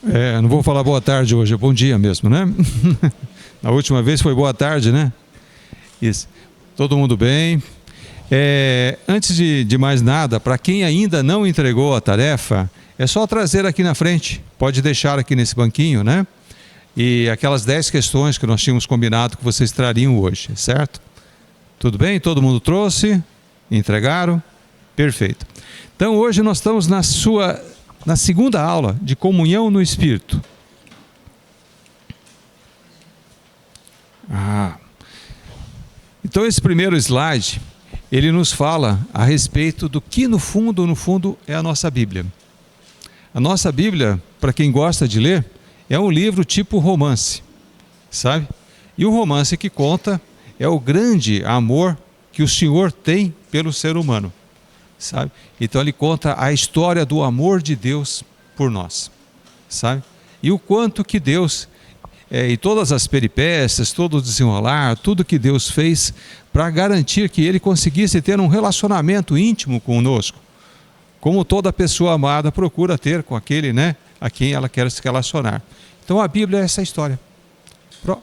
Não vou falar boa tarde hoje, é bom dia mesmo, né? Na última vez foi boa tarde, né? Isso. Todo mundo bem? Antes de mais nada, para quem ainda não entregou a tarefa, é só trazer aqui na frente. Pode deixar aqui nesse banquinho, né? E aquelas 10 questões que nós tínhamos combinado que vocês trariam hoje, certo? Tudo bem? Todo mundo trouxe? Entregaram? Perfeito. Então hoje nós estamos na segunda aula de comunhão no Espírito. Então esse primeiro slide, ele nos fala a respeito do que no fundo é a nossa Bíblia. A nossa Bíblia, para quem gosta de ler, é um livro tipo romance, sabe? E o romance que conta é o grande amor que o Senhor tem pelo ser humano, sabe? Então ele conta a história do amor de Deus por nós, sabe? E o quanto que Deus, e todas as peripécias, todo o desenrolar, tudo que Deus fez para garantir que ele conseguisse ter um relacionamento íntimo conosco, como toda pessoa amada procura ter com aquele, né, a quem ela quer se relacionar. Então a Bíblia é essa história.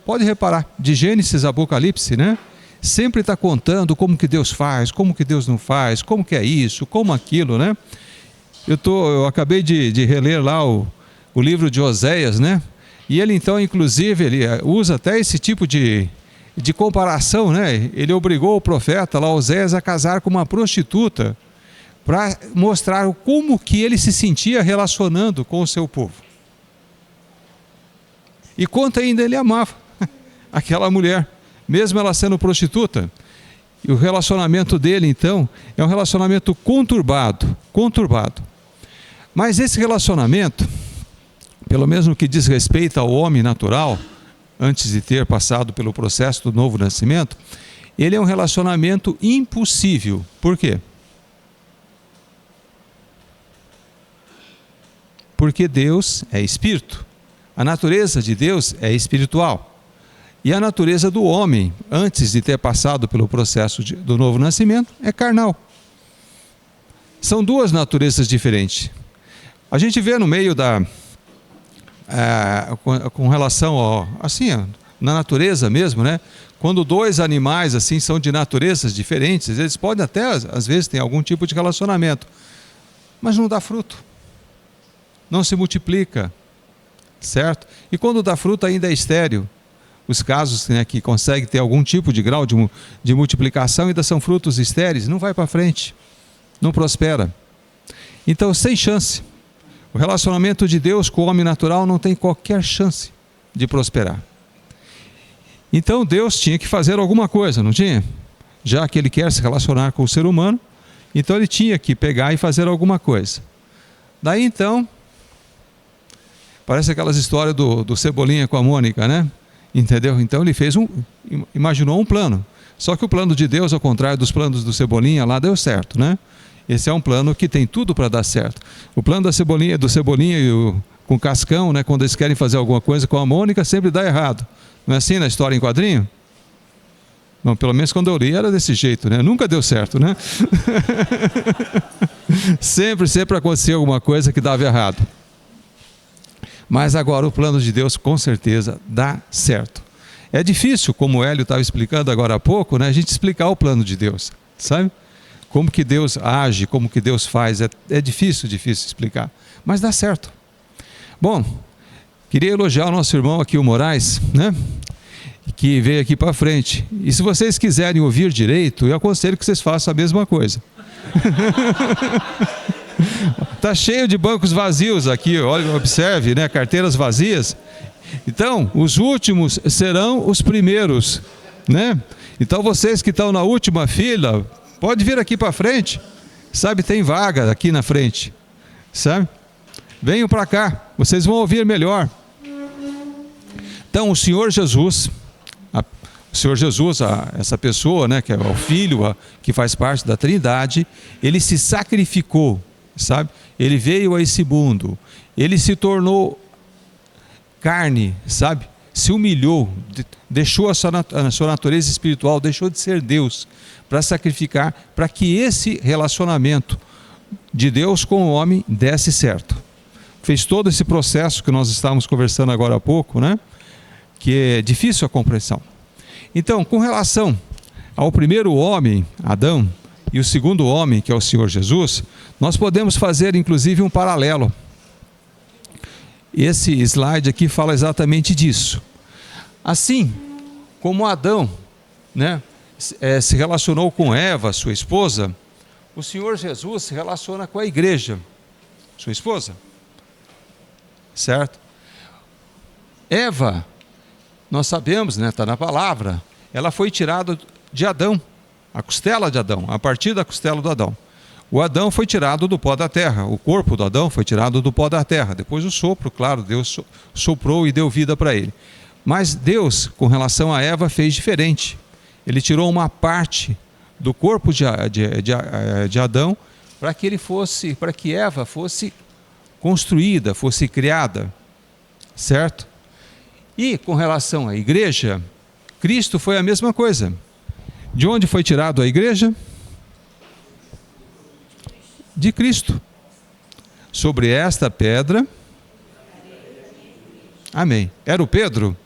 Pode reparar, de Gênesis a Apocalipse, né? Sempre está contando como que Deus faz, como que Deus não faz, como que é isso, como aquilo, né? Eu acabei de reler lá o livro de Oséias, né? E ele então, inclusive, ele usa até esse tipo de comparação, né? Ele obrigou o profeta lá, Oséias, a casar com uma prostituta para mostrar como que ele se sentia relacionando com o seu povo. E quanto ainda ele amava aquela mulher, mesmo ela sendo prostituta. E o relacionamento dele, então, é um relacionamento conturbado. Mas esse relacionamento, pelo menos no que diz respeito ao homem natural, antes de ter passado pelo processo do novo nascimento, ele é um relacionamento impossível. Por quê? Porque Deus é espírito. A natureza de Deus é espiritual. E a natureza do homem, antes de ter passado pelo processo do novo nascimento, é carnal. São duas naturezas diferentes. A gente vê no meio com relação na natureza mesmo, né? Quando dois animais assim são de naturezas diferentes, eles podem até, às vezes, ter algum tipo de relacionamento, mas não dá fruto, não se multiplica, certo? E quando dá fruto ainda é estéril. Os casos, né, que conseguem ter algum tipo de grau de multiplicação ainda são frutos estéreis, não vai para frente, não prospera. Então, sem chance. O relacionamento de Deus com o homem natural não tem qualquer chance de prosperar. Então Deus tinha que fazer alguma coisa, não tinha? Já que ele quer se relacionar com o ser humano, então ele tinha que pegar e fazer alguma coisa. Daí então, parece aquelas histórias do Cebolinha com a Mônica, né? Entendeu? Então ele imaginou um plano. Só que o plano de Deus, ao contrário dos planos do Cebolinha, lá deu certo, né? Esse é um plano que tem tudo para dar certo. O plano do Cebolinha com o Cascão, né? Quando eles querem fazer alguma coisa com a Mônica, sempre dá errado. Não é assim na história em quadrinho? Bom, pelo menos quando eu li era desse jeito, né? Nunca deu certo, né? sempre aconteceu alguma coisa que dava errado. Mas agora o plano de Deus com certeza dá certo. É difícil, como o Hélio estava explicando agora há pouco, né, a gente explicar o plano de Deus, sabe? Como que Deus age, como que Deus faz, é difícil explicar, mas dá certo. Bom, queria elogiar o nosso irmão aqui, o Moraes, né, que veio aqui para frente. E se vocês quiserem ouvir direito, eu aconselho que vocês façam a mesma coisa. Está cheio de bancos vazios aqui, olha, observe, né? Carteiras vazias. Então, os últimos serão os primeiros, né? Então, vocês que estão na última fila, pode vir aqui para frente, sabe? Tem vaga aqui na frente, sabe? Venham para cá, vocês vão ouvir melhor. Então, o Senhor Jesus, essa pessoa, né? Que é o Filho, que faz parte da Trindade, ele se sacrificou. Sabe? Ele veio a esse mundo, ele se tornou carne, sabe? Se humilhou, deixou a sua natureza espiritual, deixou de ser Deus, para sacrificar, para que esse relacionamento de Deus com o homem desse certo. fez todo esse processo que nós estávamos conversando agora há pouco, né? Que é difícil a compreensão. Então, com relação ao primeiro homem, Adão, e o segundo homem, que é o Senhor Jesus, nós podemos fazer inclusive um paralelo. Esse slide aqui fala exatamente disso. Assim como Adão, né, se relacionou com Eva, sua esposa, o Senhor Jesus se relaciona com a igreja, sua esposa. Certo? Eva, nós sabemos, né, está na palavra, ela foi tirada de Adão, a costela de Adão, a partir da costela do Adão. O Adão foi tirado do pó da terra, o corpo do Adão foi tirado do pó da terra. Depois o sopro, claro, Deus soprou e deu vida para ele. Mas Deus, com relação a Eva, fez diferente. Ele tirou uma parte do corpo de Adão para que Eva fosse construída, fosse criada, certo? E com relação à igreja, Cristo foi a mesma coisa. De onde foi tirado a igreja? De Cristo. Sobre esta pedra. Amém. Era o Pedro?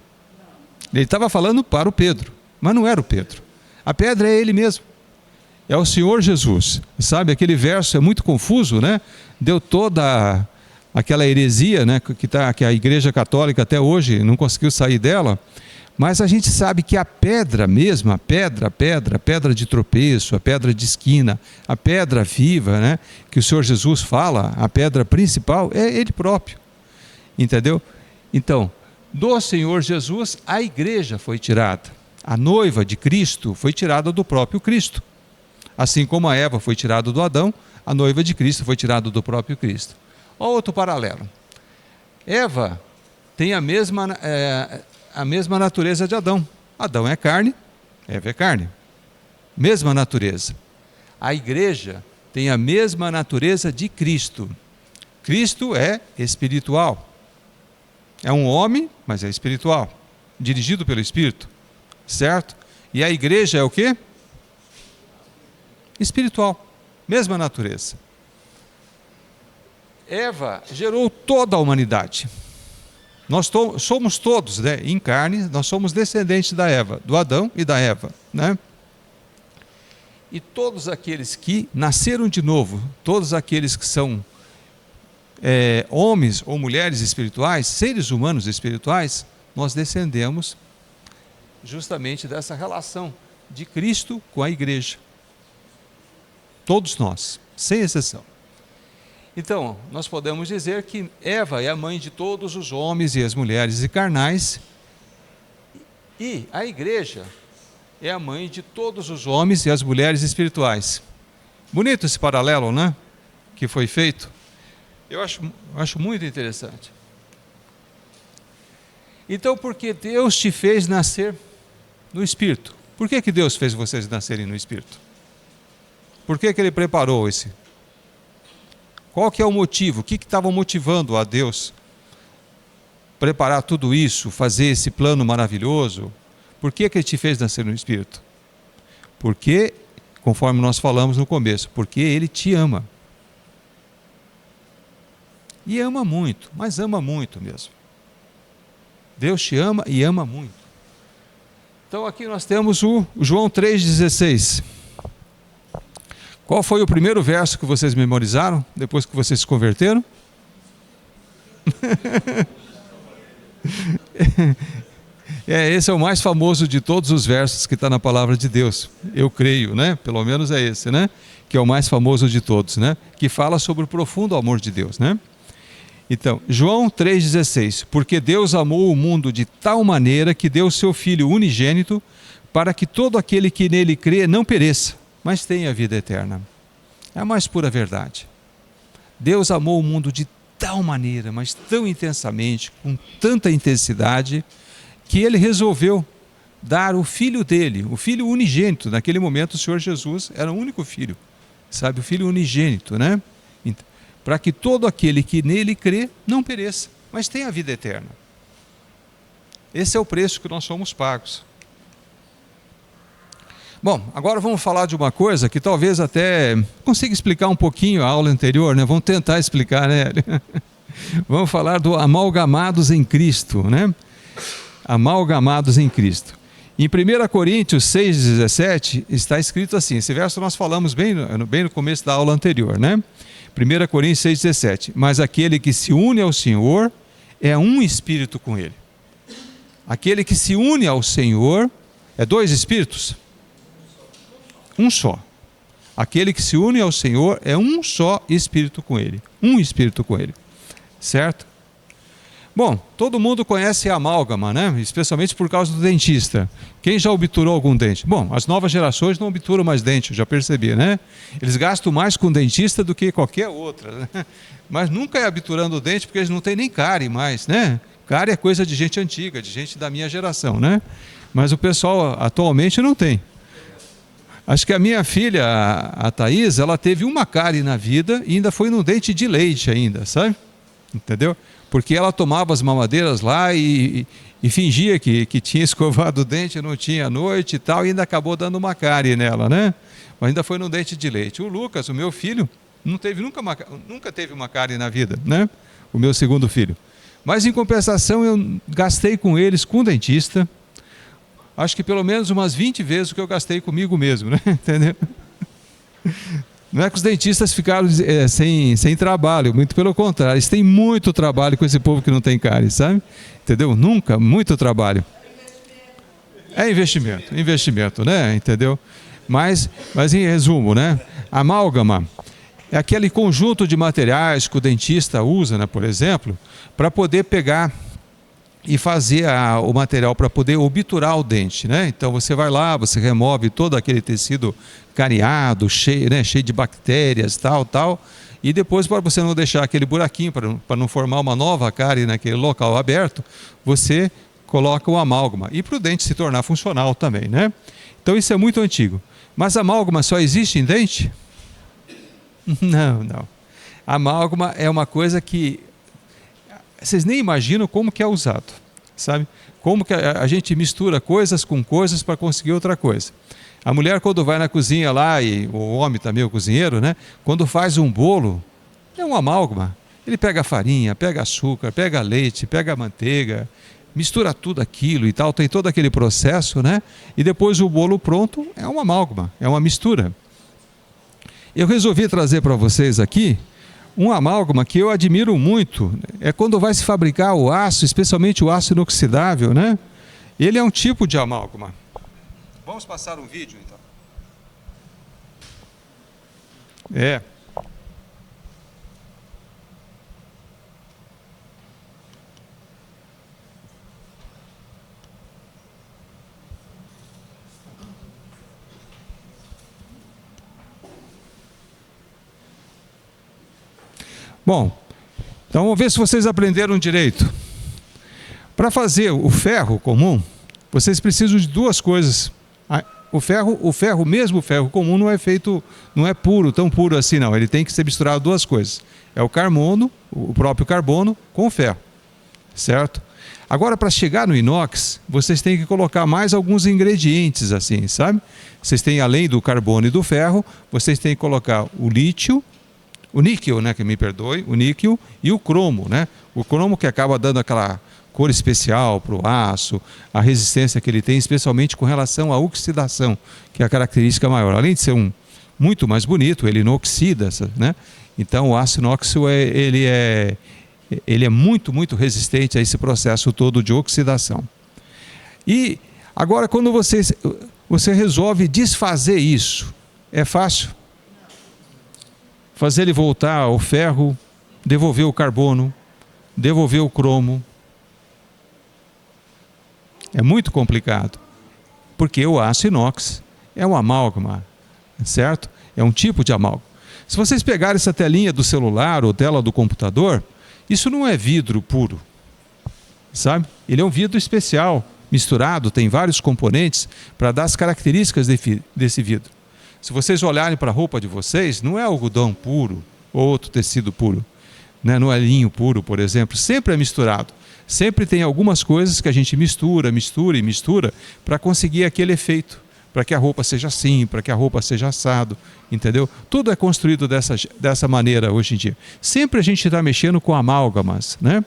Ele estava falando para o Pedro, mas não era o Pedro. A pedra é ele mesmo. É o Senhor Jesus. Sabe, aquele verso é muito confuso, né? Deu toda aquela heresia, né, que a Igreja Católica até hoje não conseguiu sair dela. Mas a gente sabe que a pedra mesmo, a pedra de tropeço, a pedra de esquina, a pedra viva, né, que o Senhor Jesus fala, a pedra principal é Ele próprio, entendeu? Então, do Senhor Jesus, a igreja foi tirada, a noiva de Cristo foi tirada do próprio Cristo, assim como a Eva foi tirada do Adão, a noiva de Cristo foi tirada do próprio Cristo. Olha outro paralelo. Eva tem a mesma natureza de Adão. Adão é carne, Eva é carne. Mesma natureza. A igreja tem a mesma natureza de Cristo. Cristo é espiritual. É um homem, mas é espiritual. Dirigido pelo Espírito. Certo? E a igreja é o quê? Espiritual. Mesma natureza. Eva gerou toda a humanidade. Nós somos todos, né, em carne, nós somos descendentes da Eva, do Adão e da Eva, né? E todos aqueles que nasceram de novo, todos aqueles que são homens ou mulheres espirituais, seres humanos espirituais, nós descendemos justamente dessa relação de Cristo com a igreja. Todos nós, sem exceção. Então, nós podemos dizer que Eva é a mãe de todos os homens e as mulheres carnais, e a igreja é a mãe de todos os homens e as mulheres espirituais. Bonito esse paralelo, né? Que foi feito. Eu acho muito interessante. Então, porque Deus te fez nascer no Espírito? Por que Deus fez vocês nascerem no Espírito? Por que Ele preparou esse? Qual que é o motivo? O que estava motivando a Deus preparar tudo isso, fazer esse plano maravilhoso? Por que Ele te fez nascer no Espírito? Porque, conforme nós falamos no começo, porque Ele te ama. E ama muito, mas ama muito mesmo. Deus te ama e ama muito. Então aqui nós temos o João 3,16. Qual foi o primeiro verso que vocês memorizaram, depois que vocês se converteram? Esse é o mais famoso de todos os versos que está na palavra de Deus. Eu creio, né? Pelo menos é esse, né? Que é o mais famoso de todos, né? Que fala sobre o profundo amor de Deus, né? Então, João 3,16. Porque Deus amou o mundo de tal maneira que deu o seu Filho unigênito para que todo aquele que nele crê não pereça, mas tenha a vida eterna. É a mais pura verdade. Deus amou o mundo de tal maneira, mas tão intensamente, com tanta intensidade, que Ele resolveu dar o Filho dele, o Filho unigênito. Naquele momento o Senhor Jesus era o único Filho, sabe, o Filho unigênito, né? Para que todo aquele que nele crê não pereça, mas tenha a vida eterna. Esse é o preço que nós somos pagos. Bom, agora vamos falar de uma coisa que talvez até consiga explicar um pouquinho a aula anterior, né? Vamos tentar explicar, né? Vamos falar do amalgamados em Cristo, né? Amalgamados em Cristo. Em 1 Coríntios 6,17 está escrito assim, esse verso nós falamos bem no começo da aula anterior, né? 1 Coríntios 6,17, mas aquele que se une ao Senhor é um espírito com Ele. Aquele que se une ao Senhor é dois espíritos? Um só. Aquele que se une ao Senhor é um só espírito com Ele. Um espírito com Ele. Certo? Bom, todo mundo conhece a amálgama, né? Especialmente por causa do dentista. Quem já obturou algum dente? Bom, as novas gerações não obturam mais dente, eu já percebi, né? Eles gastam mais com dentista do que qualquer outra, né? Mas nunca é obturando o dente porque eles não têm nem cárie mais, né? Cárie é coisa de gente antiga, de gente da minha geração, né? Mas o pessoal atualmente não tem. Acho que a minha filha, a Thaís, ela teve uma cárie na vida e ainda foi no dente de leite ainda, sabe? Entendeu? Porque ela tomava as mamadeiras lá e fingia que tinha escovado o dente, não tinha à noite e tal, e ainda acabou dando uma cárie nela, né? Mas ainda foi no dente de leite. O Lucas, o meu filho, nunca teve uma cárie na vida, né? O meu segundo filho. Mas em compensação eu gastei com eles, com o dentista, acho que pelo menos umas 20 vezes o que eu gastei comigo mesmo, né? Entendeu? Não é que os dentistas ficaram sem trabalho, muito pelo contrário, eles têm muito trabalho com esse povo que não tem cárie, sabe? Entendeu? Nunca, muito trabalho. É investimento, né? Entendeu? Mas em resumo, né? Amálgama é aquele conjunto de materiais que o dentista usa, né, por exemplo, para poder pegar e fazer o material para poder obturar o dente, né? Então você vai lá, você remove todo aquele tecido cariado, cheio, né, cheio de bactérias, tal, e depois, para você não deixar aquele buraquinho, para não formar uma nova cárie naquele local aberto, você coloca o amálgama, e para o dente se tornar funcional também, né? Então isso é muito antigo. Mas amálgama só existe em dente? Não. Amálgama é uma coisa que vocês nem imaginam como que é usado, sabe? Como que a gente mistura coisas com coisas para conseguir outra coisa. A mulher, quando vai na cozinha lá, e o homem também, o cozinheiro, né? Quando faz um bolo, é um amálgama. Ele pega farinha, pega açúcar, pega leite, pega manteiga, mistura tudo aquilo e tal, tem todo aquele processo, né? E depois o bolo pronto é uma amálgama, é uma mistura. Eu resolvi trazer para vocês aqui um amálgama que eu admiro muito, é quando vai se fabricar o aço, especialmente o aço inoxidável, né? Ele é um tipo de amálgama. Vamos passar um vídeo, então. Bom, então vamos ver se vocês aprenderam direito. Para fazer o ferro comum, vocês precisam de duas coisas. O ferro, mesmo o ferro comum, não é feito, não é puro, tão puro assim não. Ele tem que ser misturado duas coisas. É o carbono, o próprio carbono, com o ferro, certo? Agora, para chegar no inox, vocês têm que colocar mais alguns ingredientes assim, sabe? Vocês têm, além do carbono e do ferro, vocês têm que colocar o lítio, o níquel, né, que me perdoe, o níquel e o cromo, né? O cromo que acaba dando aquela cor especial para o aço, a resistência que ele tem, especialmente com relação à oxidação, que é a característica maior. Além de ser muito mais bonito, ele não oxida, né? Então o aço inóxido ele é muito, muito resistente a esse processo todo de oxidação. E agora, quando você resolve desfazer isso, é fácil? Fazer ele voltar ao ferro, devolver o carbono, devolver o cromo. É muito complicado, porque o aço inox é um amálgama, certo? É um tipo de amálgama. Se vocês pegarem essa telinha do celular ou tela do computador, isso não é vidro puro, sabe? Ele é um vidro especial, misturado, tem vários componentes para dar as características desse vidro. Se vocês olharem para a roupa de vocês, não é algodão puro ou outro tecido puro, né? Não é linho puro, por exemplo, sempre é misturado. Sempre tem algumas coisas que a gente mistura para conseguir aquele efeito, para que a roupa seja assim, para que a roupa seja assado, entendeu? Tudo é construído dessa maneira hoje em dia. Sempre a gente está mexendo com amálgamas, né?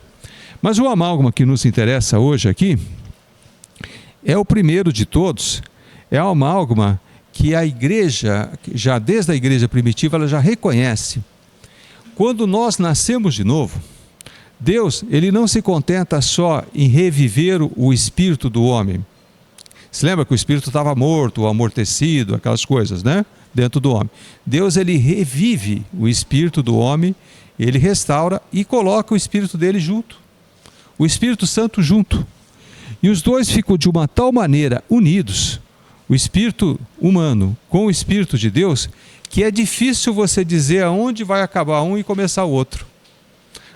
Mas o amálgama que nos interessa hoje aqui é o primeiro de todos, é o amálgama que a igreja, já desde a igreja primitiva, ela já reconhece. Quando nós nascemos de novo, Deus, ele não se contenta só em reviver o espírito do homem. Se lembra que o espírito estava morto, amortecido, aquelas coisas, né? Dentro do homem. Deus, ele revive o espírito do homem, ele restaura e coloca o espírito dele junto. O Espírito Santo junto. E os dois ficam de uma tal maneira unidos, o espírito humano com o espírito de Deus, que é difícil você dizer aonde vai acabar um e começar o outro.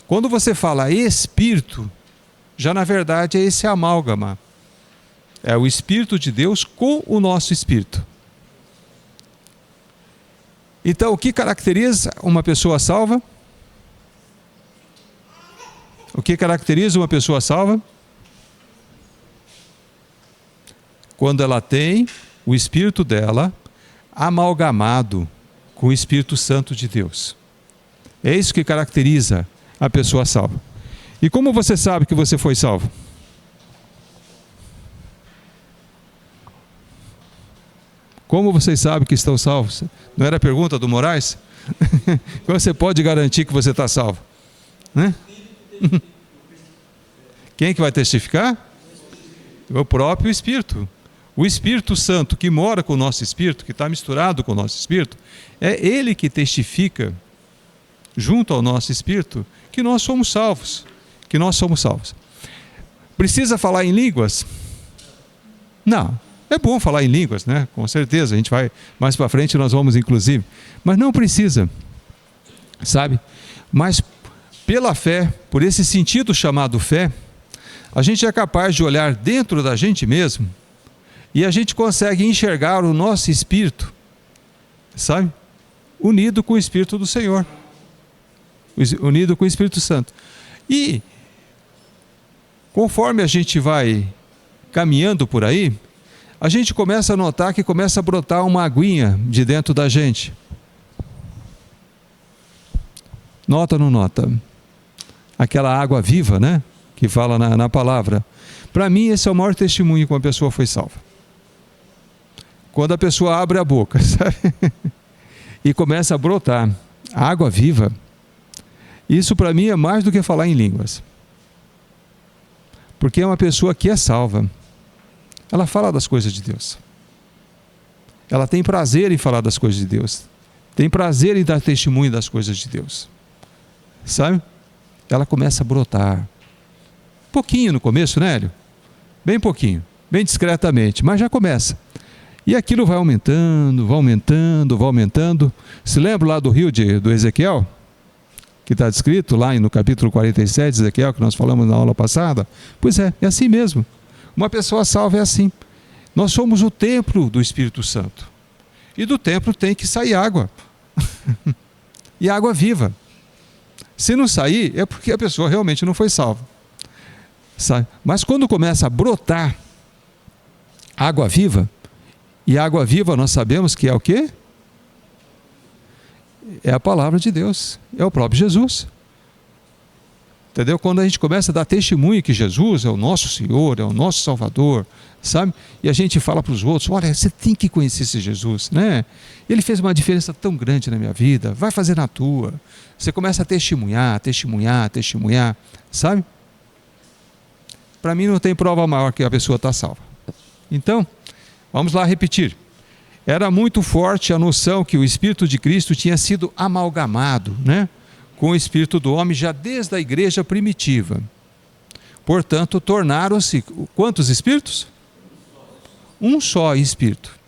Quando você fala espírito, já na verdade é esse amálgama. É o Espírito de Deus com o nosso espírito. Então, o que caracteriza uma pessoa salva? O que caracteriza uma pessoa salva? Quando ela tem o espírito dela amalgamado com o Espírito Santo de Deus. É isso que caracteriza a pessoa salva. E como você sabe que você foi salvo? Como vocês sabem que estão salvos? Não era a pergunta do Moraes? Como você pode garantir que você está salvo? Né? Quem que vai testificar? O próprio Espírito. O Espírito Santo que mora com o nosso Espírito, que está misturado com o nosso Espírito, é Ele que testifica, junto ao nosso Espírito, que nós somos salvos. Que nós somos salvos. Precisa falar em línguas? Não. É bom falar em línguas, né? Com certeza, a gente vai mais para frente, nós vamos inclusive. Mas não precisa, sabe? Mas pela fé, por esse sentido chamado fé, a gente é capaz de olhar dentro da gente mesmo e a gente consegue enxergar o nosso espírito, sabe? Unido com o Espírito do Senhor. Unido com o Espírito Santo. E conforme a gente vai caminhando por aí, a gente começa a notar que começa a brotar uma aguinha de dentro da gente. Nota ou não nota? Aquela água viva, né? Que fala na palavra. Para mim, esse é o maior testemunho que uma pessoa foi salva. Quando a pessoa abre a boca, sabe? E começa a brotar água viva. Isso para mim é mais do que falar em línguas. Porque é uma pessoa que é salva. Ela fala das coisas de Deus. Ela tem prazer em falar das coisas de Deus. Tem prazer em dar testemunho das coisas de Deus. Sabe? Ela começa a brotar. Pouquinho no começo, né, Hélio? Bem pouquinho. Bem discretamente. Mas já começa. E aquilo vai aumentando, vai aumentando, vai aumentando. Se lembra lá do rio do Ezequiel? Que está descrito lá no capítulo 47 de Ezequiel, que nós falamos na aula passada? Pois é assim mesmo. Uma pessoa salva é assim. Nós somos o templo do Espírito Santo. E do templo tem que sair água. E água viva. Se não sair, é porque a pessoa realmente não foi salva. Mas quando começa a brotar água viva, e água viva nós sabemos que é o quê? É a palavra de Deus. É o próprio Jesus. Entendeu? Quando a gente começa a dar testemunho que Jesus é o nosso Senhor, é o nosso Salvador, sabe? E a gente fala para os outros, olha, você tem que conhecer esse Jesus, né? Ele fez uma diferença tão grande na minha vida, vai fazer na tua. Você começa a testemunhar, testemunhar, testemunhar, sabe? Para mim não tem prova maior que a pessoa está salva. Então, vamos lá repetir. Era muito forte a noção que o Espírito de Cristo tinha sido amalgamado, né? Com o espírito do homem já desde a igreja primitiva. Portanto, tornaram-se quantos espíritos? Um só espírito.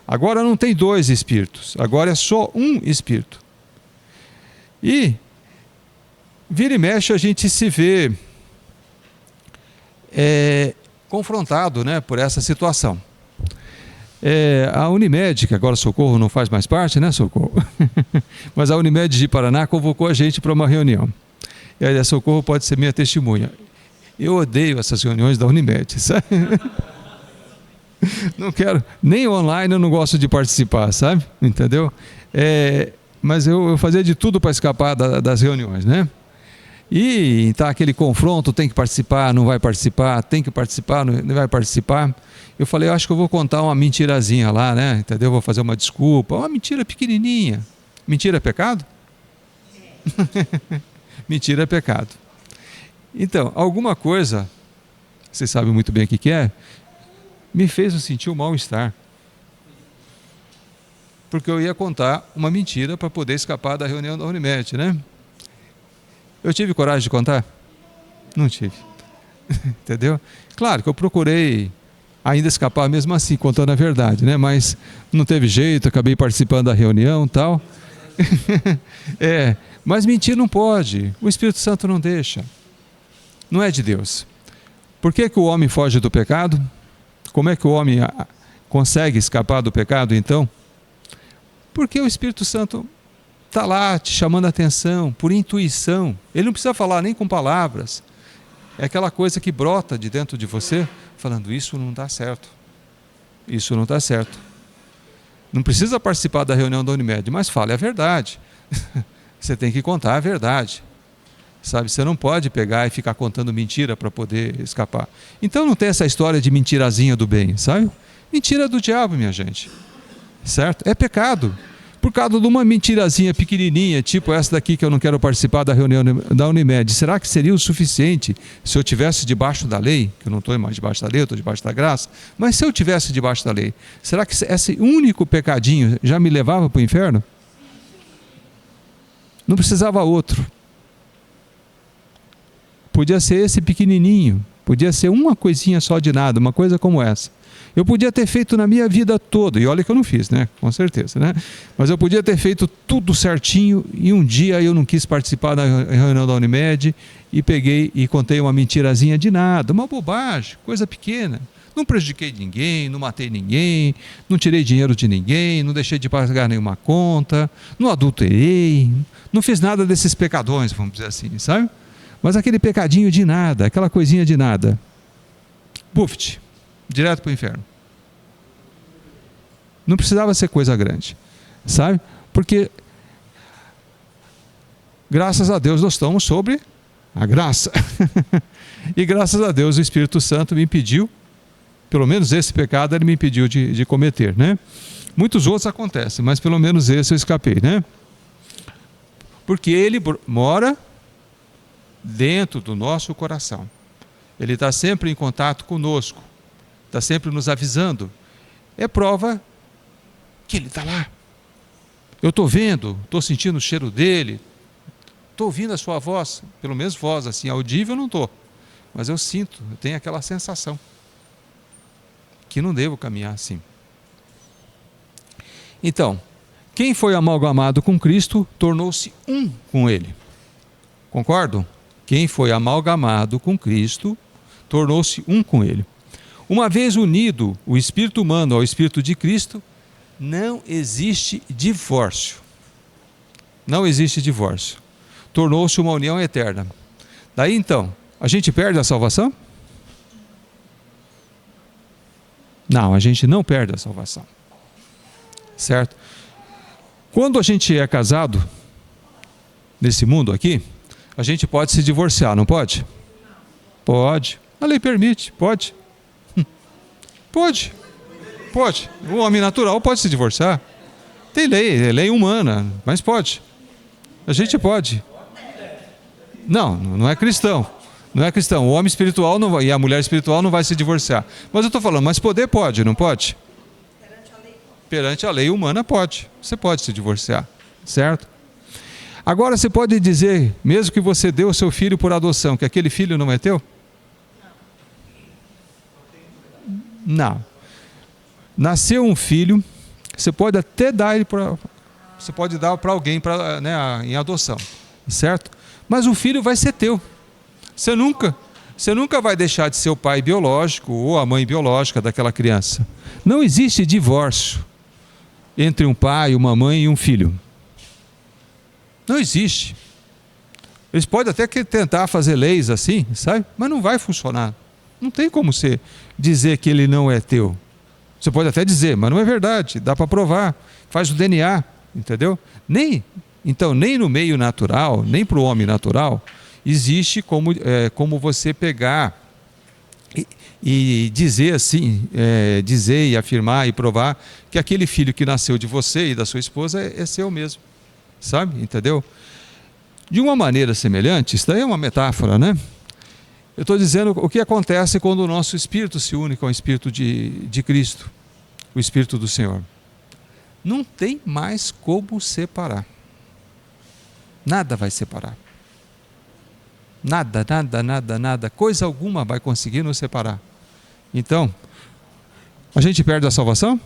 Agora não tem dois espíritos, agora é só um espírito. E vira e mexe a gente se vê confrontado, né, por essa situação. A Unimed, que agora Socorro não faz mais parte, né, Socorro? Mas a Unimed de Paraná convocou a gente para uma reunião. E aí a Socorro pode ser minha testemunha. Eu odeio essas reuniões da Unimed, sabe? Não quero, nem online eu não gosto de participar, sabe? Entendeu? Mas eu fazia de tudo para escapar das reuniões, né? E tá aquele confronto, tem que participar, não vai participar, tem que participar, não vai participar. Eu falei, eu acho que eu vou contar uma mentirazinha lá, né? Entendeu? Vou fazer uma desculpa, uma mentira pequenininha. Mentira é pecado? Mentira é pecado. Então, alguma coisa, você sabe muito bem o que é, me fez eu sentir um mal-estar. Porque eu ia contar uma mentira para poder escapar da reunião da Unimed, né? Eu tive coragem de contar? Não tive. Entendeu? Claro que eu procurei ainda escapar mesmo assim, contando a verdade, né? Mas não teve jeito, acabei participando da reunião e tal. Mas mentir não pode, o Espírito Santo não deixa. Não é de Deus. Por que o homem foge do pecado? Como é que o homem consegue escapar do pecado então? Porque o Espírito Santo está lá te chamando a atenção, por intuição. Ele não precisa falar nem com palavras. É aquela coisa que brota de dentro de você, falando, isso não dá certo. Isso não dá certo. Não precisa participar da reunião da Unimed, mas fale a verdade. Você tem que contar a verdade. Sabe, você não pode pegar e ficar contando mentira para poder escapar. Então não tem essa história de mentirazinha do bem, sabe? Mentira do diabo, minha gente. Certo? É pecado. Por causa de uma mentirazinha pequenininha, tipo essa daqui que eu não quero participar da reunião da Unimed. Será que seria o suficiente se eu estivesse debaixo da lei? Que eu não estou mais debaixo da lei, eu estou debaixo da graça. Mas se eu estivesse debaixo da lei, será que esse único pecadinho já me levava para o inferno? Não precisava outro. Podia ser esse pequenininho, podia ser uma coisinha só de nada, uma coisa como essa. Eu podia ter feito na minha vida toda, e olha que eu não fiz, né? Com certeza, né? Mas eu podia ter feito tudo certinho e um dia eu não quis participar da reunião da Unimed e peguei e contei uma mentirazinha de nada, uma bobagem, coisa pequena. Não prejudiquei ninguém, não matei ninguém, não tirei dinheiro de ninguém, não deixei de pagar nenhuma conta, não adulterei, não fiz nada desses pecadões, vamos dizer assim, sabe? Mas aquele pecadinho de nada, aquela coisinha de nada, puf, direto para o inferno. Não precisava ser coisa grande, sabe? Porque, graças a Deus, nós estamos sobre a graça. E graças a Deus o Espírito Santo me impediu, pelo menos esse pecado ele me impediu de cometer, né? Muitos outros acontecem, mas pelo menos esse eu escapei, né? Porque ele mora dentro do nosso coração. Ele está sempre em contato conosco, está sempre nos avisando. É prova que ele está lá. Eu estou vendo, estou sentindo o cheiro dele, estou ouvindo a sua voz, pelo menos voz assim, audível eu não estou, mas eu sinto, eu tenho aquela sensação que não devo caminhar assim. Então, quem foi amalgamado com Cristo tornou-se um com Ele. Concordam? Quem foi amalgamado com Cristo tornou-se um com Ele. Uma vez unido o espírito humano ao espírito de Cristo, não existe divórcio. Não existe divórcio. Tornou-se uma união eterna. Daí então, a gente perde a salvação? Não, a gente não perde a salvação. Certo? Quando a gente é casado, nesse mundo aqui, a gente pode se divorciar, não pode? Pode. A lei permite, pode. Pode. Pode. O homem natural pode se divorciar. Tem lei, é lei humana, mas pode. A gente pode. Não, não é cristão. Não é cristão. O homem espiritual não vai, e a mulher espiritual não vai se divorciar. Mas eu estou falando, mas poder pode, não pode? Perante a lei humana pode. Você pode se divorciar, certo? Agora você pode dizer, mesmo que você deu o seu filho por adoção, que aquele filho não é teu? Não. Nasceu um filho, você pode até dar ele para, você pode dar para alguém em adoção, certo? Mas o filho vai ser teu. Você nunca vai deixar de ser o pai biológico ou a mãe biológica daquela criança. Não existe divórcio entre um pai, uma mãe e um filho. Não existe. Eles podem até tentar fazer leis assim, sabe? Mas não vai funcionar. Não tem como você dizer que ele não é teu. Você pode até dizer, mas não é verdade, dá para provar, faz o DNA, entendeu? Então, nem no meio natural, nem para o homem natural, existe como você pegar e dizer assim, dizer e afirmar e provar que aquele filho que nasceu de você e da sua esposa é seu mesmo, sabe? Entendeu? De uma maneira semelhante, isso daí é uma metáfora, né? Eu estou dizendo o que acontece quando o nosso espírito se une com o espírito de Cristo, o espírito do Senhor. Não tem mais como separar. Nada vai separar. Nada, nada, nada, nada. Coisa alguma vai conseguir nos separar. Então, a gente perde a salvação?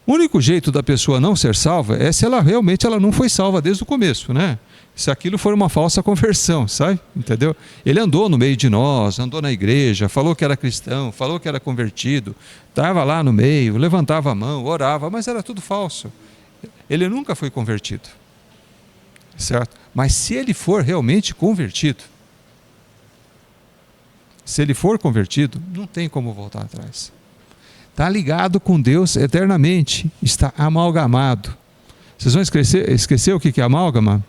O único jeito da pessoa não ser salva é se ela realmente não foi salva desde o começo, né? Se aquilo for uma falsa conversão, sabe? Entendeu? Ele andou no meio de nós, andou na igreja, falou que era cristão, falou que era convertido, estava lá no meio, levantava a mão, orava, mas era tudo falso. Ele nunca foi convertido, certo? Mas se ele for realmente convertido, não tem como voltar atrás. Está ligado com Deus eternamente, está amalgamado. Vocês vão esquecer o que é amálgama?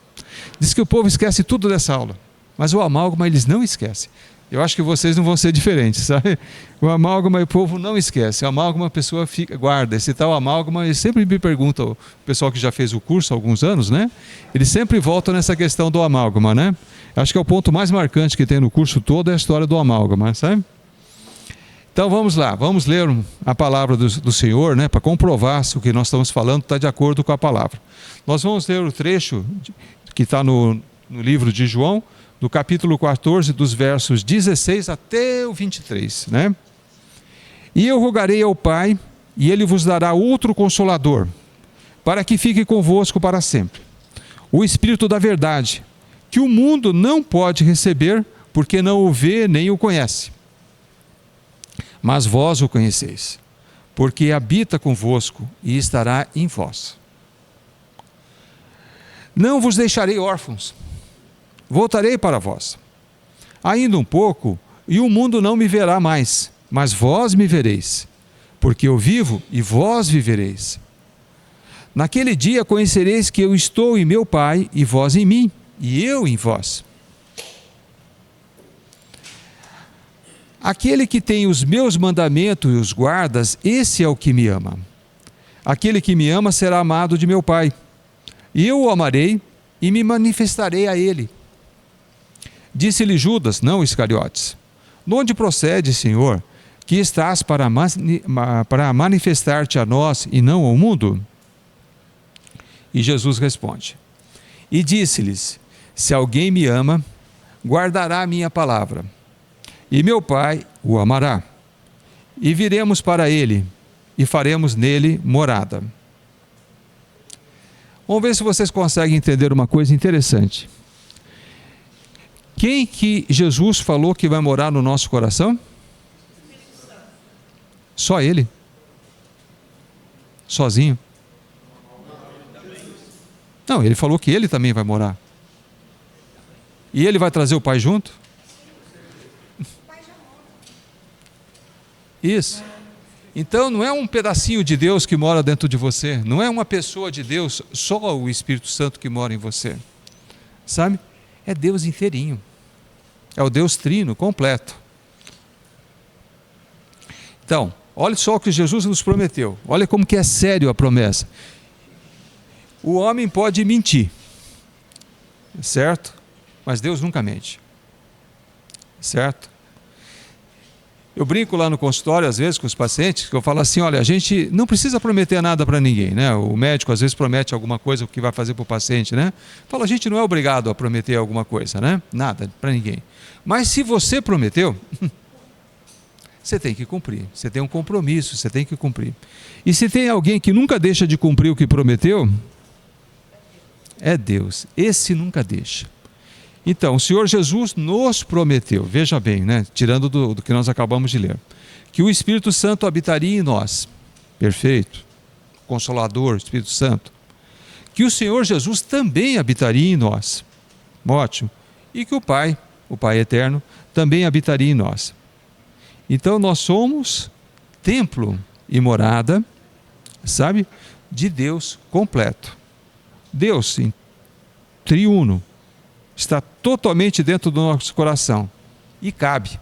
Diz que o povo esquece tudo dessa aula, mas o amálgama eles não esquecem. Eu acho que vocês não vão ser diferentes, sabe? O amálgama o povo não esquece, o amálgama a pessoa guarda. Esse tal amálgama, eles sempre me perguntam, o pessoal que já fez o curso há alguns anos, né? Eles sempre voltam nessa questão do amálgama, né? Acho que é o ponto mais marcante que tem no curso todo, é a história do amálgama, sabe? Então vamos lá, vamos ler a palavra do Senhor, né, para comprovar se o que nós estamos falando está de acordo com a palavra. Nós vamos ler o trecho que está no livro de João, do capítulo 14, dos versos 16 até o 23. Né? E eu rogarei ao Pai, e Ele vos dará outro Consolador, para que fique convosco para sempre. O Espírito da verdade, que o mundo não pode receber, porque não o vê nem o conhece. Mas vós o conheceis, porque habita convosco e estará em vós. Não vos deixarei órfãos, voltarei para vós. Ainda um pouco, e o mundo não me verá mais, mas vós me vereis, porque eu vivo e vós vivereis. Naquele dia conhecereis que eu estou em meu Pai, e vós em mim, e eu em vós. Aquele que tem os meus mandamentos e os guardas, esse é o que me ama. Aquele que me ama será amado de meu Pai, e eu o amarei e me manifestarei a ele. Disse-lhe Judas, não Iscariotes: de onde procede, Senhor, que estás para manifestar-te a nós e não ao mundo? E Jesus responde, e disse-lhes: se alguém me ama, guardará a minha palavra, e meu Pai o amará, e viremos para ele, e faremos nele morada. Vamos ver se vocês conseguem entender uma coisa interessante. Quem que Jesus falou que vai morar no nosso coração? Só Ele. Sozinho. Não, Ele falou que Ele também vai morar. E Ele vai trazer o Pai junto? Isso. Então não é um pedacinho de Deus que mora dentro de você, não é uma pessoa de Deus, só o Espírito Santo que mora em você, sabe? É Deus inteirinho, é o Deus trino completo. Então, olha só o que Jesus nos prometeu, olha como que é sério a promessa. O homem pode mentir, certo? Mas Deus nunca mente, certo? Eu brinco lá no consultório, às vezes, com os pacientes, que eu falo assim, olha, a gente não precisa prometer nada para ninguém, né? O médico, às vezes, promete alguma coisa que vai fazer para o paciente, né? Fala, a gente não é obrigado a prometer alguma coisa, né? Nada, para ninguém. Mas se você prometeu, você tem que cumprir. Você tem um compromisso, você tem que cumprir. E se tem alguém que nunca deixa de cumprir o que prometeu, é Deus. Esse nunca deixa. Então, o Senhor Jesus nos prometeu, veja bem, né, tirando do que nós acabamos de ler, que o Espírito Santo habitaria em nós, perfeito, Consolador, Espírito Santo, que o Senhor Jesus também habitaria em nós, ótimo, e que o Pai Eterno, também habitaria em nós. Então, nós somos templo e morada, sabe, de Deus completo. Deus, triuno, está totalmente dentro do nosso coração e cabe.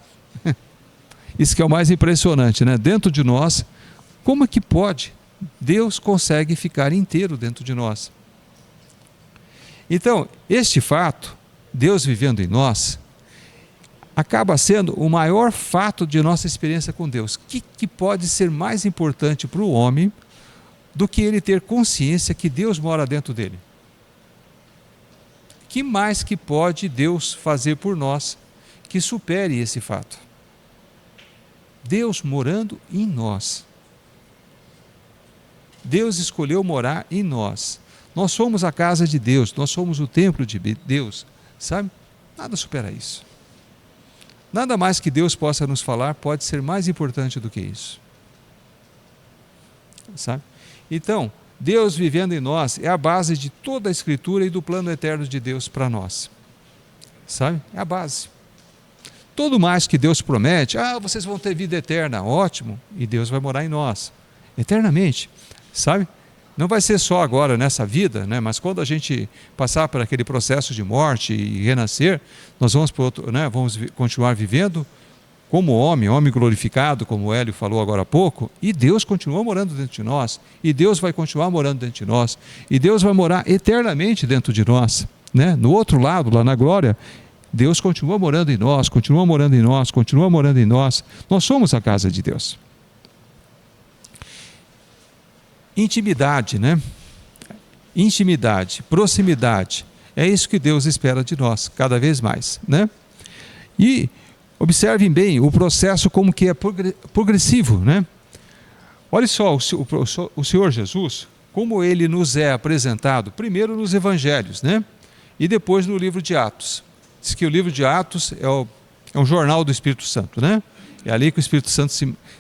Isso que é o mais impressionante, né? Dentro de nós, como é que pode? Deus consegue ficar inteiro dentro de nós. Então, este fato, Deus vivendo em nós, acaba sendo o maior fato de nossa experiência com Deus. O que pode ser mais importante para o homem do que ele ter consciência que Deus mora dentro dele? Que mais que pode Deus fazer por nós que supere esse fato? Deus morando em nós. Deus escolheu morar em nós. Nós somos a casa de Deus, nós somos o templo de Deus, sabe? Nada supera isso. Nada mais que Deus possa nos falar pode ser mais importante do que isso. Sabe? Então, Deus vivendo em nós é a base de toda a Escritura e do plano eterno de Deus para nós. Sabe? É a base. Tudo mais que Deus promete, vocês vão ter vida eterna, ótimo, e Deus vai morar em nós, eternamente, sabe? Não vai ser só agora nessa vida, né? Mas quando a gente passar por aquele processo de morte e renascer, nós vamos para outro, né? Vamos continuar vivendo como homem glorificado, como o Hélio falou agora há pouco, e Deus continua morando dentro de nós, e Deus vai continuar morando dentro de nós, e Deus vai morar eternamente dentro de nós, né? No outro lado, lá na glória, Deus continua morando em nós, continua morando em nós, continua morando em nós. Nós somos a casa de Deus. Intimidade, né? Intimidade, proximidade. É isso que Deus espera de nós, cada vez mais, né? E observem bem o processo como que é progressivo, né? Olha só, o Senhor Jesus, como Ele nos é apresentado, primeiro nos Evangelhos, né? E depois no livro de Atos. Diz que o livro de Atos é um jornal do Espírito Santo, né? É ali que o Espírito Santo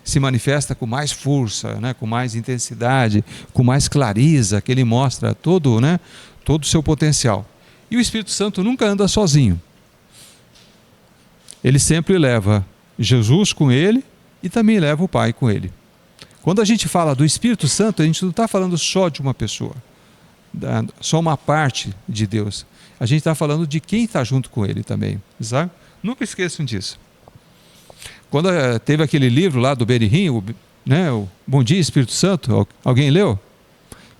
se manifesta com mais força, né? Com mais intensidade, com mais clareza, que ele mostra todo, né? Todo o seu potencial. E o Espírito Santo nunca anda sozinho. Ele sempre leva Jesus com ele e também leva o Pai com ele. Quando a gente fala do Espírito Santo, a gente não está falando só de uma pessoa, só uma parte de Deus. A gente está falando de quem está junto com ele também, sabe? Nunca esqueçam disso. Quando teve aquele livro lá do Berihim, né, o Bom Dia Espírito Santo, alguém leu?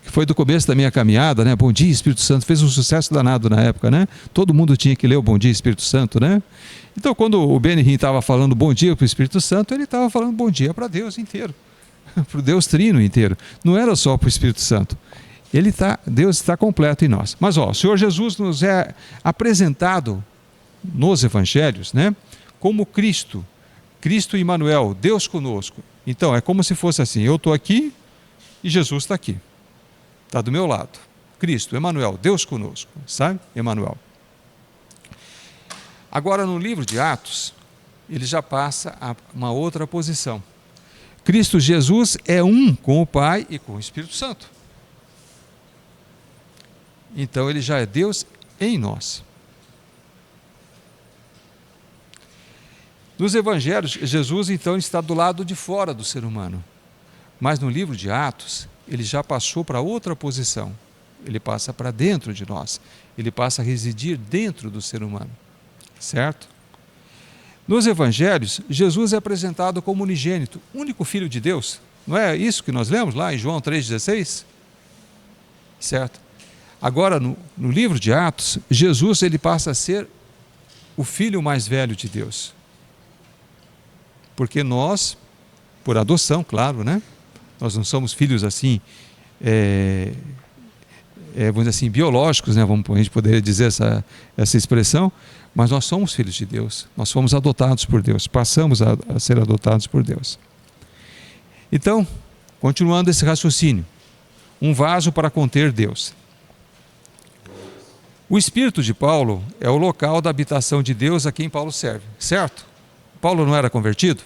Que foi do começo da minha caminhada, né? Bom Dia Espírito Santo, fez um sucesso danado na época, né? Todo mundo tinha que ler o Bom Dia Espírito Santo, né? Então, quando o Berihim estava falando bom dia para o Espírito Santo, ele estava falando bom dia para Deus inteiro, para o Deus Trino inteiro. Não era só para o Espírito Santo. Deus está completo em nós. Mas o Senhor Jesus nos é apresentado nos Evangelhos, né, como Cristo Emmanuel, Deus conosco. Então é como se fosse assim, eu estou aqui e Jesus está aqui, está do meu lado. Cristo, Emmanuel, Deus conosco, sabe? Emmanuel. Agora no livro de Atos, ele já passa a uma outra posição. Cristo Jesus é um com o Pai e com o Espírito Santo. Então ele já é Deus em nós. Nos Evangelhos, Jesus então está do lado de fora do ser humano. Mas no livro de Atos, ele já passou para outra posição. Ele passa para dentro de nós. Ele passa a residir dentro do ser humano. Certo? Nos Evangelhos, Jesus é apresentado como unigênito, único Filho de Deus. Não é isso que nós lemos lá em João 3,16? Certo? Agora, no livro de Atos, Jesus ele passa a ser o filho mais velho de Deus. Porque nós, por adoção, claro, né? Nós não somos filhos assim, vamos dizer assim, biológicos, né? A gente poderia dizer essa expressão, mas nós somos filhos de Deus. Nós fomos adotados por Deus, passamos a ser adotados por Deus. Então, continuando esse raciocínio, um vaso para conter Deus. O Espírito de Paulo é o local da habitação de Deus a quem Paulo serve, certo? Paulo não era convertido?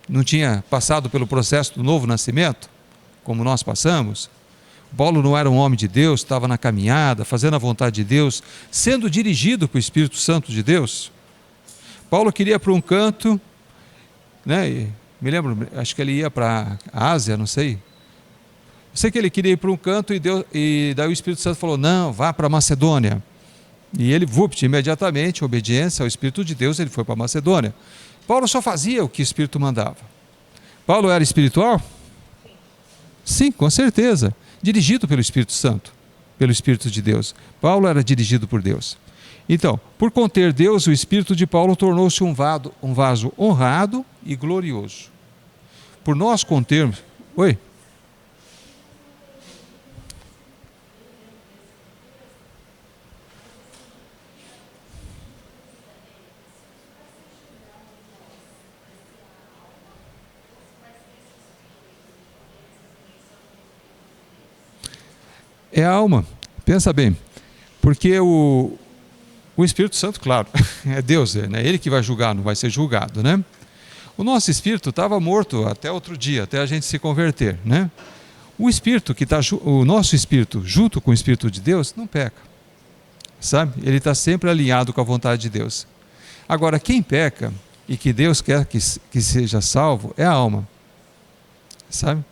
Não tinha passado pelo processo do novo nascimento, como nós passamos? Paulo não era um homem de Deus, estava na caminhada, fazendo a vontade de Deus, sendo dirigido pelo Espírito Santo de Deus? Paulo queria ir para um canto, né, me lembro, acho que ele ia para a Ásia, não sei. Eu sei que ele queria ir para um canto e daí o Espírito Santo falou, não, vá para Macedônia. E ele, imediatamente, obediência ao Espírito de Deus, ele foi para Macedônia. Paulo só fazia o que o Espírito mandava. Paulo era espiritual? Sim, com certeza. Dirigido pelo Espírito Santo, pelo Espírito de Deus. Paulo era dirigido por Deus. Então, por conter Deus, o Espírito de Paulo tornou-se um vaso honrado e glorioso. Por nós contermos... Oi? É a alma. Pensa bem. Porque o Espírito Santo, claro, é Deus, né? Ele que vai julgar, não vai ser julgado, né? O nosso espírito estava morto até outro dia, até a gente se converter, né? O espírito o nosso espírito, junto com o Espírito de Deus, não peca, sabe? Ele está sempre alinhado com a vontade de Deus. Agora, quem peca e que Deus quer que seja salvo é a alma, sabe?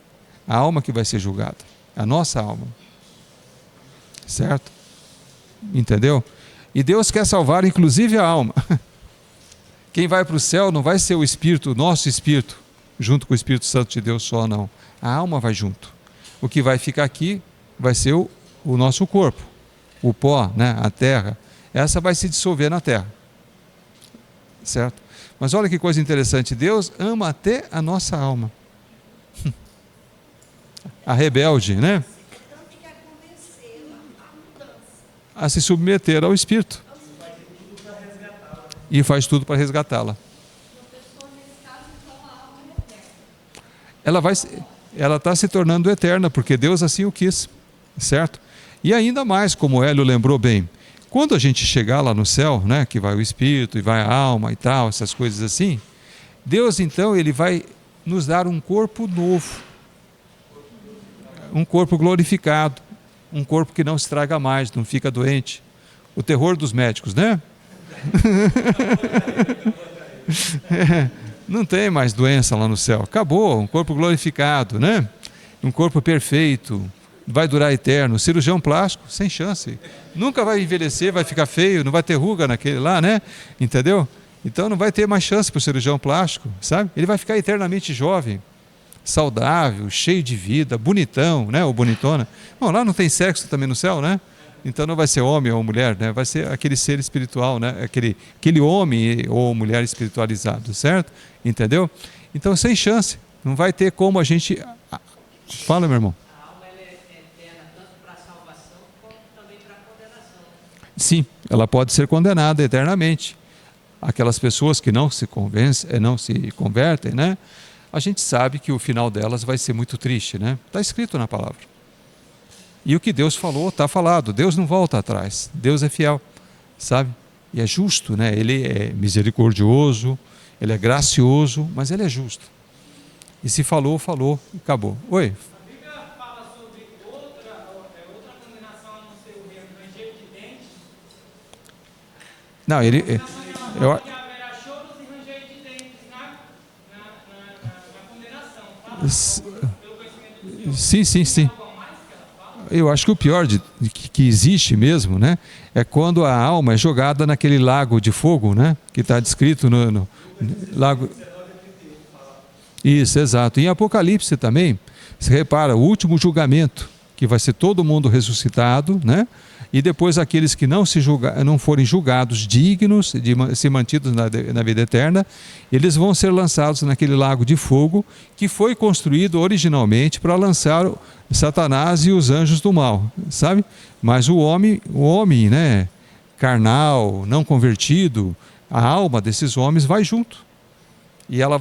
A alma que vai ser julgada, a nossa alma, certo? Entendeu? E Deus quer salvar inclusive a alma. Quem vai para o céu não vai ser o Espírito, o nosso Espírito, junto com o Espírito Santo de Deus só, não. A alma vai junto. O que vai ficar aqui vai ser o nosso corpo, o pó, né? A terra. Essa vai se dissolver na terra. Certo? Mas olha que coisa interessante, Deus ama até a nossa alma. A rebelde, né? A se submeter ao Espírito. E faz tudo para resgatá-la. Ela está se tornando eterna, porque Deus assim o quis, certo? E ainda mais, como o Hélio lembrou bem, quando a gente chegar lá no céu, né, que vai o Espírito e vai a alma e tal, essas coisas assim, Deus então ele vai nos dar um corpo novo, um corpo glorificado, um corpo que não estraga mais, não fica doente. O terror dos médicos, né? Não tem mais doença lá no céu, acabou, um corpo glorificado, né? Um corpo perfeito, vai durar eterno. Cirurgião plástico, sem chance, nunca vai envelhecer, vai ficar feio, não vai ter ruga naquele lá, né? Entendeu? Então não vai ter mais chance para o cirurgião plástico, sabe? Ele vai ficar eternamente jovem, saudável, cheio de vida, bonitão, né? Ou bonitona. Bom, lá não tem sexo também no céu, né? Então não vai ser homem ou mulher, né? Vai ser aquele ser espiritual, né? Aquele homem ou mulher espiritualizado, certo? Entendeu? Então sem chance, não vai ter como a gente... Fala, meu irmão. A alma ela é eterna tanto para a salvação como também para a condenação. Sim, ela pode ser condenada eternamente. Aquelas pessoas que não se convertem, né? A gente sabe que o final delas vai ser muito triste, né? Está escrito na palavra. E o que Deus falou, está falado. Deus não volta atrás. Deus é fiel, sabe? E é justo, né? Ele é misericordioso, Ele é gracioso, mas Ele é justo. E se falou, falou e acabou. Oi? A Bíblia fala sobre outra condenação a não ser o ranger de dentes. Não, ele... Que haverá choros e ranger de dentes na condenação. Fala pelo conhecimento do Senhor. Sim. Eu acho que o pior que existe mesmo, né, é quando a alma é jogada naquele lago de fogo, né, que está descrito no lago. Isso, exato. Em Apocalipse também, você repara, o último julgamento, que vai ser todo mundo ressuscitado, né, e depois aqueles que não forem julgados dignos de ser mantidos na vida eterna, eles vão ser lançados naquele lago de fogo que foi construído originalmente para lançar Satanás e os anjos do mal, sabe? Mas o homem, né, carnal, não convertido, a alma desses homens vai junto. E ela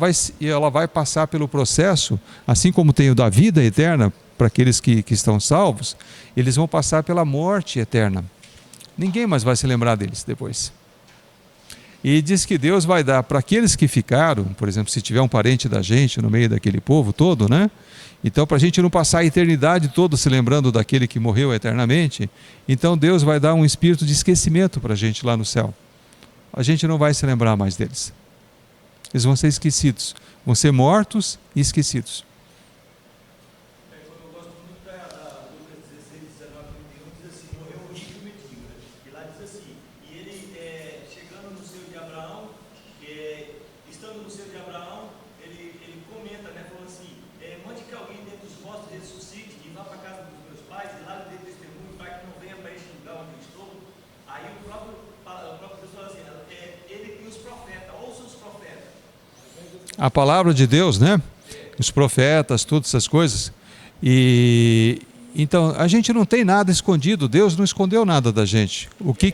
vai passar pelo processo, assim como tem o da vida eterna, para aqueles que estão salvos, eles vão passar pela morte eterna. Ninguém mais vai se lembrar deles depois. E diz que Deus vai dar para aqueles que ficaram, por exemplo, se tiver um parente da gente no meio daquele povo todo, né? Então, para a gente não passar a eternidade toda se lembrando daquele que morreu eternamente, então Deus vai dar um espírito de esquecimento para a gente lá no céu. A gente não vai se lembrar mais deles. Eles vão ser esquecidos. Vão ser mortos e esquecidos. Eu gosto muito da Lucas 16, 19, 31, diz assim, morreu o rico e mendigo, né? E lá diz assim, e ele, chegando no seio de Abraão, estando no seio de Abraão, ele comenta, né, falou assim, mande que alguém dentre os vossos ressuscite e vá para a casa dos meus pais, e lá lhe dê testemunho, para que não venha para este lugar onde eu estou. Aí o próprio Deus fala assim, ele e os profetas, ouça os profetas. A palavra de Deus, né? Os profetas, todas essas coisas. E então a gente não tem nada escondido. Deus não escondeu nada da gente. O que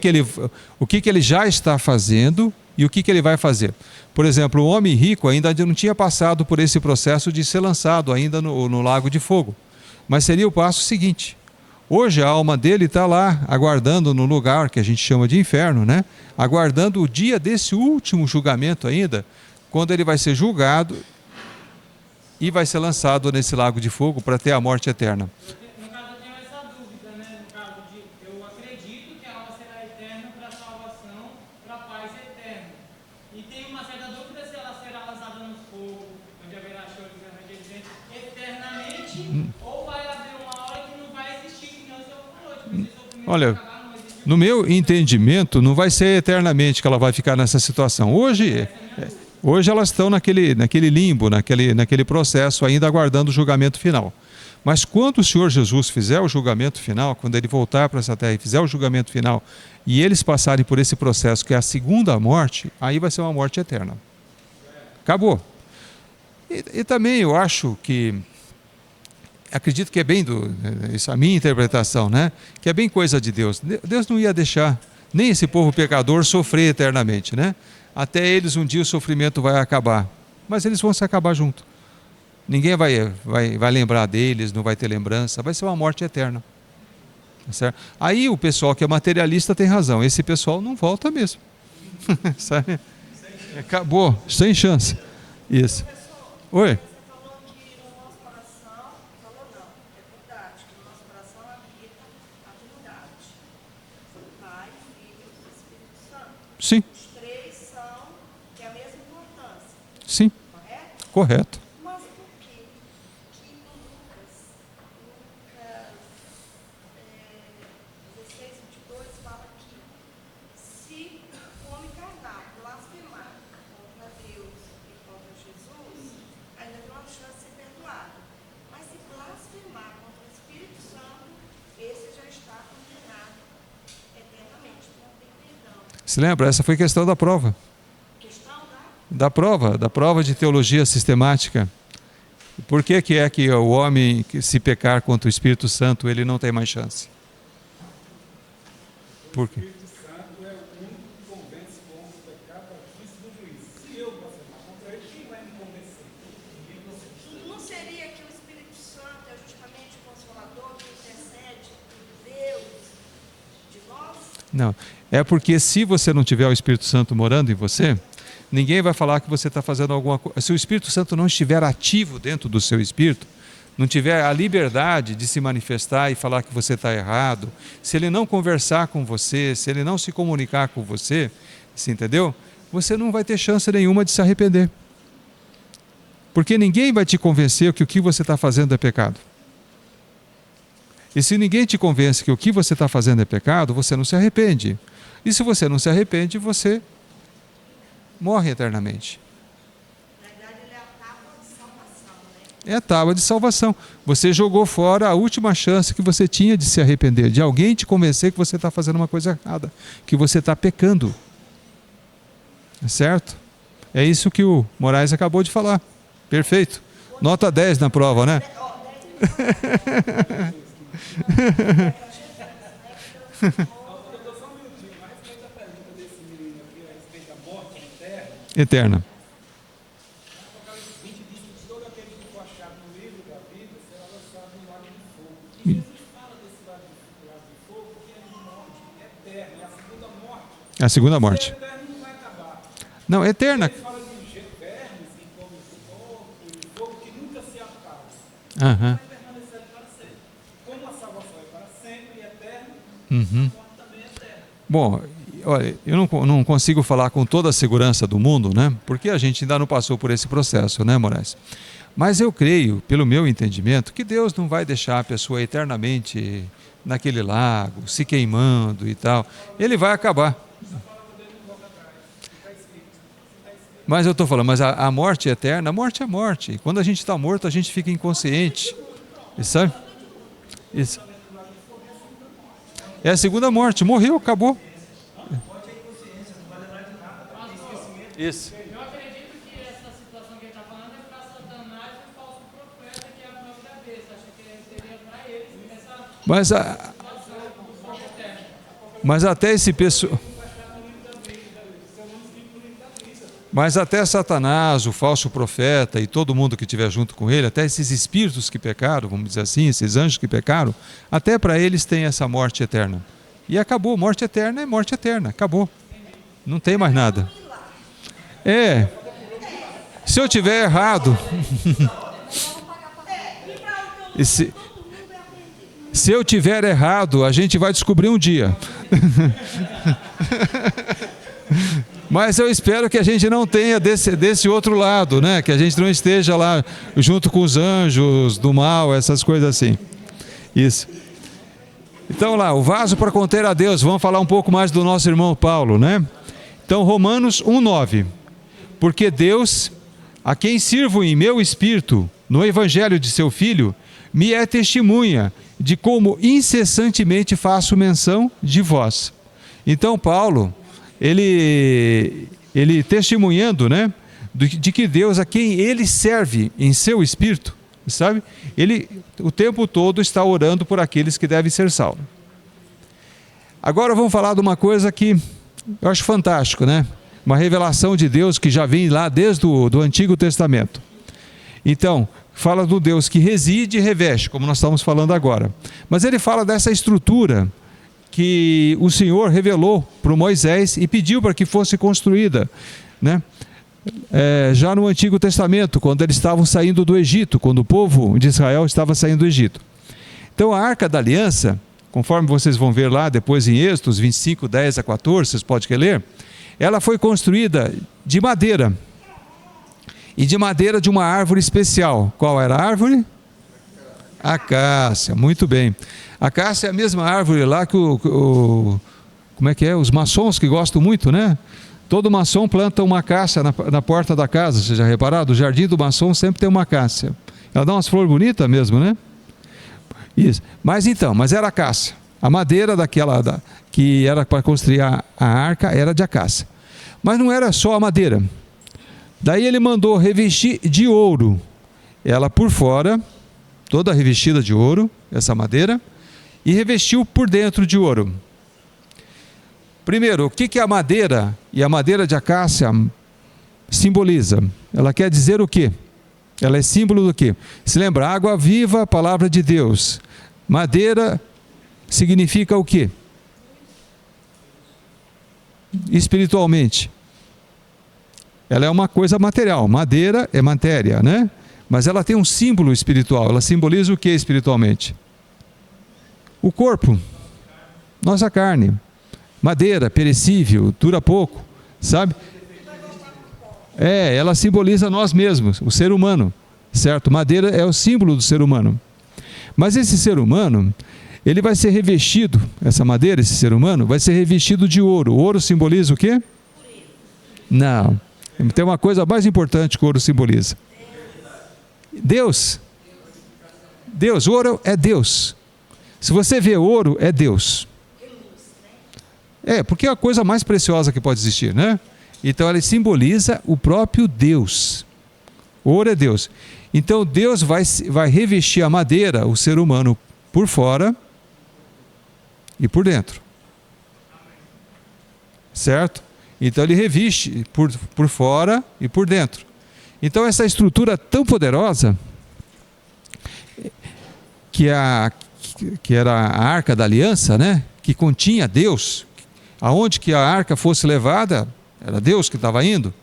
ele já está fazendo e o que ele vai fazer. Por exemplo, o homem rico ainda não tinha passado por esse processo de ser lançado ainda no lago de fogo. Mas seria o passo seguinte. Hoje a alma dele está lá, aguardando no lugar que a gente chama de inferno, né? Aguardando o dia desse último julgamento ainda, quando ele vai ser julgado e vai ser lançado nesse lago de fogo para ter a morte eterna. No caso, eu tenho essa dúvida, né? No caso de, eu acredito que a alma será eterna para a salvação, para a paz eterna. E tenho uma certa dúvida se ela será lançada no fogo, onde haverá choro e ranger de dentes, eternamente, ou vai haver uma hora que não vai existir, que não se falou, tipo, esse sofrimento Olha, vai acabar, não existe. no meu entendimento, não vai ser eternamente que ela vai ficar nessa situação. Hoje elas estão naquele limbo, naquele processo ainda aguardando o julgamento final. Mas quando o Senhor Jesus fizer o julgamento final, quando ele voltar para essa terra e fizer o julgamento final, e eles passarem por esse processo que é a segunda morte, aí vai ser uma morte eterna. Acabou. E também eu acho que, acredito que é bem isso é a minha interpretação, né? Que é bem coisa de Deus. Deus não ia deixar nem esse povo pecador sofrer eternamente, né? Até eles um dia o sofrimento vai acabar, mas eles vão se acabar junto. Ninguém vai lembrar deles, não vai ter lembrança, vai ser uma morte eterna. Certo? Aí o pessoal que é materialista tem razão, esse pessoal não volta mesmo. Sabe? Acabou, sem chance. Isso. Oi? Você falou que no nosso coração, falou não, é verdade, que no nosso coração habita a Trindade, Pai, Filho e Espírito Santo. Sim, Os três são, têm a mesma importância, sim, correto? correto. Mas por que que em Lucas 16, 22 fala que se o homem carnal blasfemar contra Deus e contra Jesus, ainda tem uma chance de ser perdoado. Mas se blasfemar contra o Espírito Santo, esse já está condenado eternamente, não tem perdão. Se lembra? Essa foi a questão da prova. Questão Da prova de teologia sistemática. Por que que o homem, se pecar contra o Espírito Santo, ele não tem mais chance? Por quê? O Espírito Santo é o único que convence o homem do pecado, da justiça e do juízo. Se eu blasfemar contra ele, quem vai me convencer? Ninguém consegue. não seria que o Espírito Santo é justamente o Consolador que intercede por Deus de nós? Não. É porque se você não tiver o Espírito Santo morando em você, ninguém vai falar que você está fazendo alguma coisa. Se o Espírito Santo não estiver ativo dentro do seu espírito, não tiver a liberdade de se manifestar e falar que você está errado, se ele não conversar com você, se ele não se comunicar com você, você entendeu? Você não vai ter chance nenhuma de se arrepender. Porque ninguém vai te convencer que o que você está fazendo é pecado. E se ninguém te convence que o que você está fazendo é pecado, você não se arrepende. E se você não se arrepende, você morre eternamente. Na verdade, ele é a tábua de salvação, né? É a tábua de salvação. Você jogou fora a última chance que você tinha de se arrepender, de alguém te convencer que você está fazendo uma coisa errada, que você está pecando. Certo? É isso que o Moraes acabou de falar. Perfeito. Nota 10 na prova, né? Doutor, só um minutinho, a respeito da pergunta desse menino aqui, a respeito da morte eterna, Eterna. Apocalipse 20 diz que todo aquele que for achado no livro da vida será lançado no lago de fogo. E Jesus fala desse lago de fogo que é de morte eterna, é a segunda morte. É a segunda morte. Ser eterno não vai acabar. Não, eterna. Ele fala de vermes que comem fogo, e fogo que nunca se acaba. Aham. Vai permanecer para sempre. Como a salvação é para sempre e eterna, Uhum. a morte também é eterna. Bom, olha, eu não consigo falar com toda a segurança do mundo, né? Porque a gente ainda não passou por esse processo, né, Moraes? Mas eu creio, pelo meu entendimento, que Deus não vai deixar a pessoa eternamente naquele lago, se queimando e tal. Ele vai acabar. Mas eu estou falando, mas a morte eterna, a morte é morte. Quando a gente está morto, a gente fica inconsciente. Sabe? Isso. É a segunda morte, morreu, acabou. Isso. Eu acredito que essa situação que ele está falando é para Satanás e o falso profeta, que é a própria cabeça. Acho que seria para eles essa Mas até esse pessoal. Mas até Satanás, o falso profeta e todo mundo que estiver junto com ele, até esses espíritos que pecaram, vamos dizer assim, esses anjos que pecaram, até para eles tem essa morte eterna. E acabou, morte eterna é morte eterna, acabou. Não tem mais nada. Se eu tiver errado, se eu tiver errado, a gente vai descobrir um dia. Mas eu espero que a gente não tenha desse outro lado, né? Que a gente não esteja lá junto com os anjos do mal, essas coisas assim. Isso. Então lá, o vaso para conter a Deus. Vamos falar um pouco mais do nosso irmão Paulo, né? Então Romanos 1:9. Porque Deus, a quem sirvo em meu espírito, no evangelho de seu Filho, me é testemunha de como incessantemente faço menção de vós. Então Paulo, ele testemunhando, né, de que Deus, a quem ele serve em seu espírito, sabe? Ele o tempo todo está orando por aqueles que devem ser salvos. Agora vamos falar de uma coisa que eu acho fantástico, né? Uma revelação de Deus que já vem lá desde do Antigo Testamento. Então, fala do Deus que reside e reveste, como nós estamos falando agora. Mas ele fala dessa estrutura que o Senhor revelou para o Moisés e pediu para que fosse construída, né? Já no Antigo Testamento, quando eles estavam saindo do Egito, quando o povo de Israel estava saindo do Egito. Então a Arca da Aliança, conforme vocês vão ver lá depois em Êxodos 25, 10 a 14, vocês podem ler, ela foi construída de madeira, e de madeira de uma árvore especial. Qual era a árvore? Acácia, muito bem. Acácia é a mesma árvore lá que como é que é? Os maçons que gostam muito, né? Todo maçom planta uma acácia na porta da casa, vocês já repararam? O jardim do maçom sempre tem uma acácia. Ela dá umas flores bonitas mesmo, né? Isso. Mas era acácia. A madeira que era para construir a arca era de acácia. Mas não era só a madeira. Daí ele mandou revestir de ouro ela por fora, toda revestida de ouro, essa madeira, e revestiu por dentro de ouro. Primeiro, o que a madeira e a madeira de acácia simboliza? Ela quer dizer o quê? Ela é símbolo do quê? Se lembra, água viva, palavra de Deus. Madeira significa o quê? Espiritualmente. Ela é uma coisa material. Madeira é matéria, né? Mas ela tem um símbolo espiritual. Ela simboliza o que espiritualmente? O corpo, nossa carne. Madeira, perecível, dura pouco, sabe? Ela simboliza nós mesmos, o ser humano, certo? Madeira é o símbolo do ser humano. Mas esse ser humano, ele vai ser revestido, essa madeira, esse ser humano, vai ser revestido de ouro. O ouro simboliza o quê? Não. Tem uma coisa mais importante que o ouro simboliza. Deus. Deus, o ouro é Deus. Se você vê ouro, é Deus. Porque é a coisa mais preciosa que pode existir, né? Então ele simboliza o próprio Deus. O ouro é Deus. Então Deus vai revestir a madeira, o ser humano, por fora e por dentro. Certo? Então ele reveste por fora e por dentro. Então essa estrutura tão poderosa, que era a Arca da Aliança, né? Que continha Deus, aonde que a arca fosse levada, era Deus que estava indo,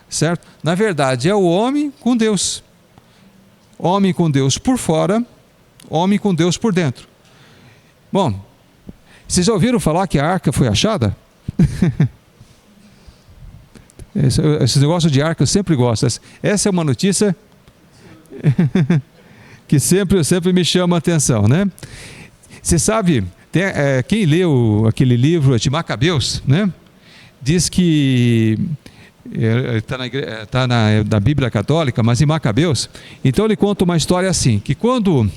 certo? Na verdade é o homem com Deus. Homem com Deus por fora, homem com Deus por dentro. Bom, vocês já ouviram falar que a arca foi achada? Esse negócio de arca eu sempre gosto. Essa é uma notícia que sempre me chama a atenção, né? Você sabe, quem leu aquele livro de Macabeus, né? Diz que está na Bíblia Católica, mas em Macabeus. Então ele conta uma história assim, que quando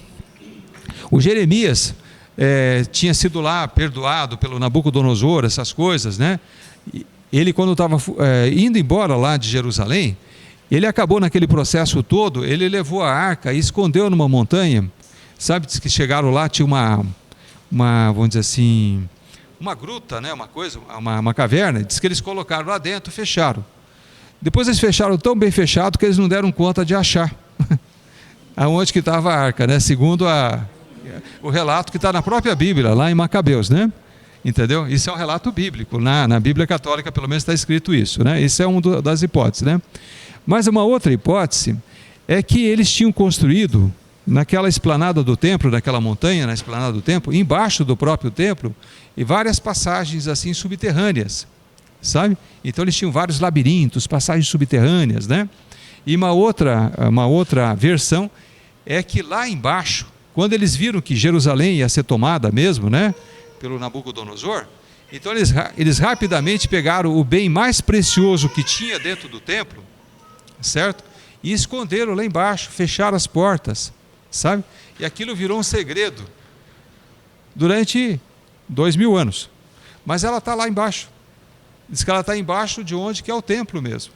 o Jeremias tinha sido lá perdoado pelo Nabucodonosor, essas coisas, né? Ele, quando estava indo embora lá de Jerusalém, ele acabou naquele processo todo, ele levou a arca e escondeu numa montanha. Sabe, diz que chegaram lá, tinha uma vamos dizer assim, uma gruta, né? Uma caverna. Diz que eles colocaram lá dentro, fecharam. Depois eles fecharam tão bem fechado que eles não deram conta de achar aonde que estava a arca, né? Segundo o relato que está na própria Bíblia, lá em Macabeus, né? Entendeu? Isso é um relato bíblico, na Bíblia Católica pelo menos está escrito isso, né? Isso é uma das hipóteses, né? Mas uma outra hipótese é que eles tinham construído naquela esplanada do templo, naquela montanha, na esplanada do templo, embaixo do próprio templo, e várias passagens assim subterrâneas, sabe? Então eles tinham vários labirintos, passagens subterrâneas, né? E uma outra versão é que lá embaixo, quando eles viram que Jerusalém ia ser tomada mesmo, né? Pelo Nabucodonosor, então eles rapidamente pegaram o bem mais precioso que tinha dentro do templo, certo? E esconderam lá embaixo, fecharam as portas, sabe? E aquilo virou um segredo durante 2000 anos. Mas ela está lá embaixo. Diz que ela está embaixo de onde que é o templo mesmo.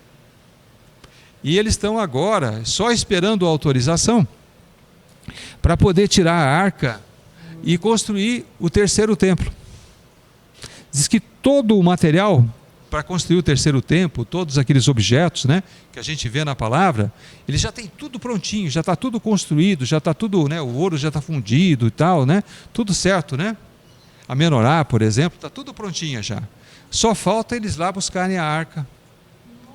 E eles estão agora só esperando a autorização para poder tirar a arca e construir o terceiro templo. Diz que todo o material para construir o terceiro templo, todos aqueles objetos, né, que a gente vê na palavra, ele já tem tudo prontinho, já está tudo construído, já está tudo, né, o ouro já está fundido e tal, né, tudo certo, né? A menorá, por exemplo, está tudo prontinha já. Só falta eles lá buscarem a arca.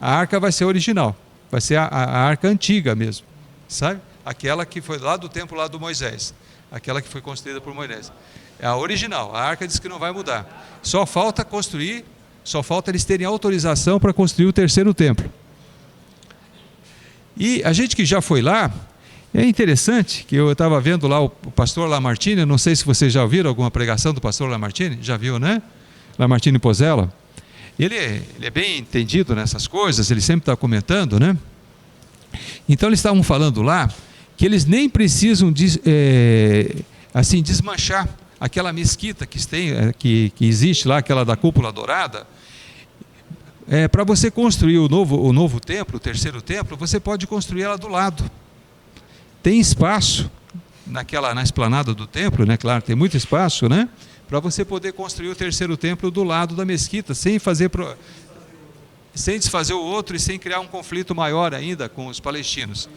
A arca vai ser original, vai ser a arca antiga mesmo, sabe? Aquela que foi lá do templo lá do Moisés. Aquela que foi construída por Moisés. É a original, a arca diz que não vai mudar. Só falta eles terem autorização para construir o terceiro templo. E a gente que já foi lá, é interessante que eu estava vendo lá o pastor Lamartine, não sei se vocês já ouviram alguma pregação do pastor Lamartine, já viu, né? Lamartine Pozzella. Ele é bem entendido nessas coisas, ele sempre está comentando, né? Então eles estavam falando lá que eles nem precisam desmanchar aquela mesquita que existe lá, aquela da cúpula dourada. Para você construir o novo templo, o terceiro templo, você pode construir ela do lado. Tem espaço na esplanada do templo, né? Claro, tem muito espaço, né? Para você poder construir o terceiro templo do lado da mesquita, sem desfazer o outro e sem criar um conflito maior ainda com os palestinos.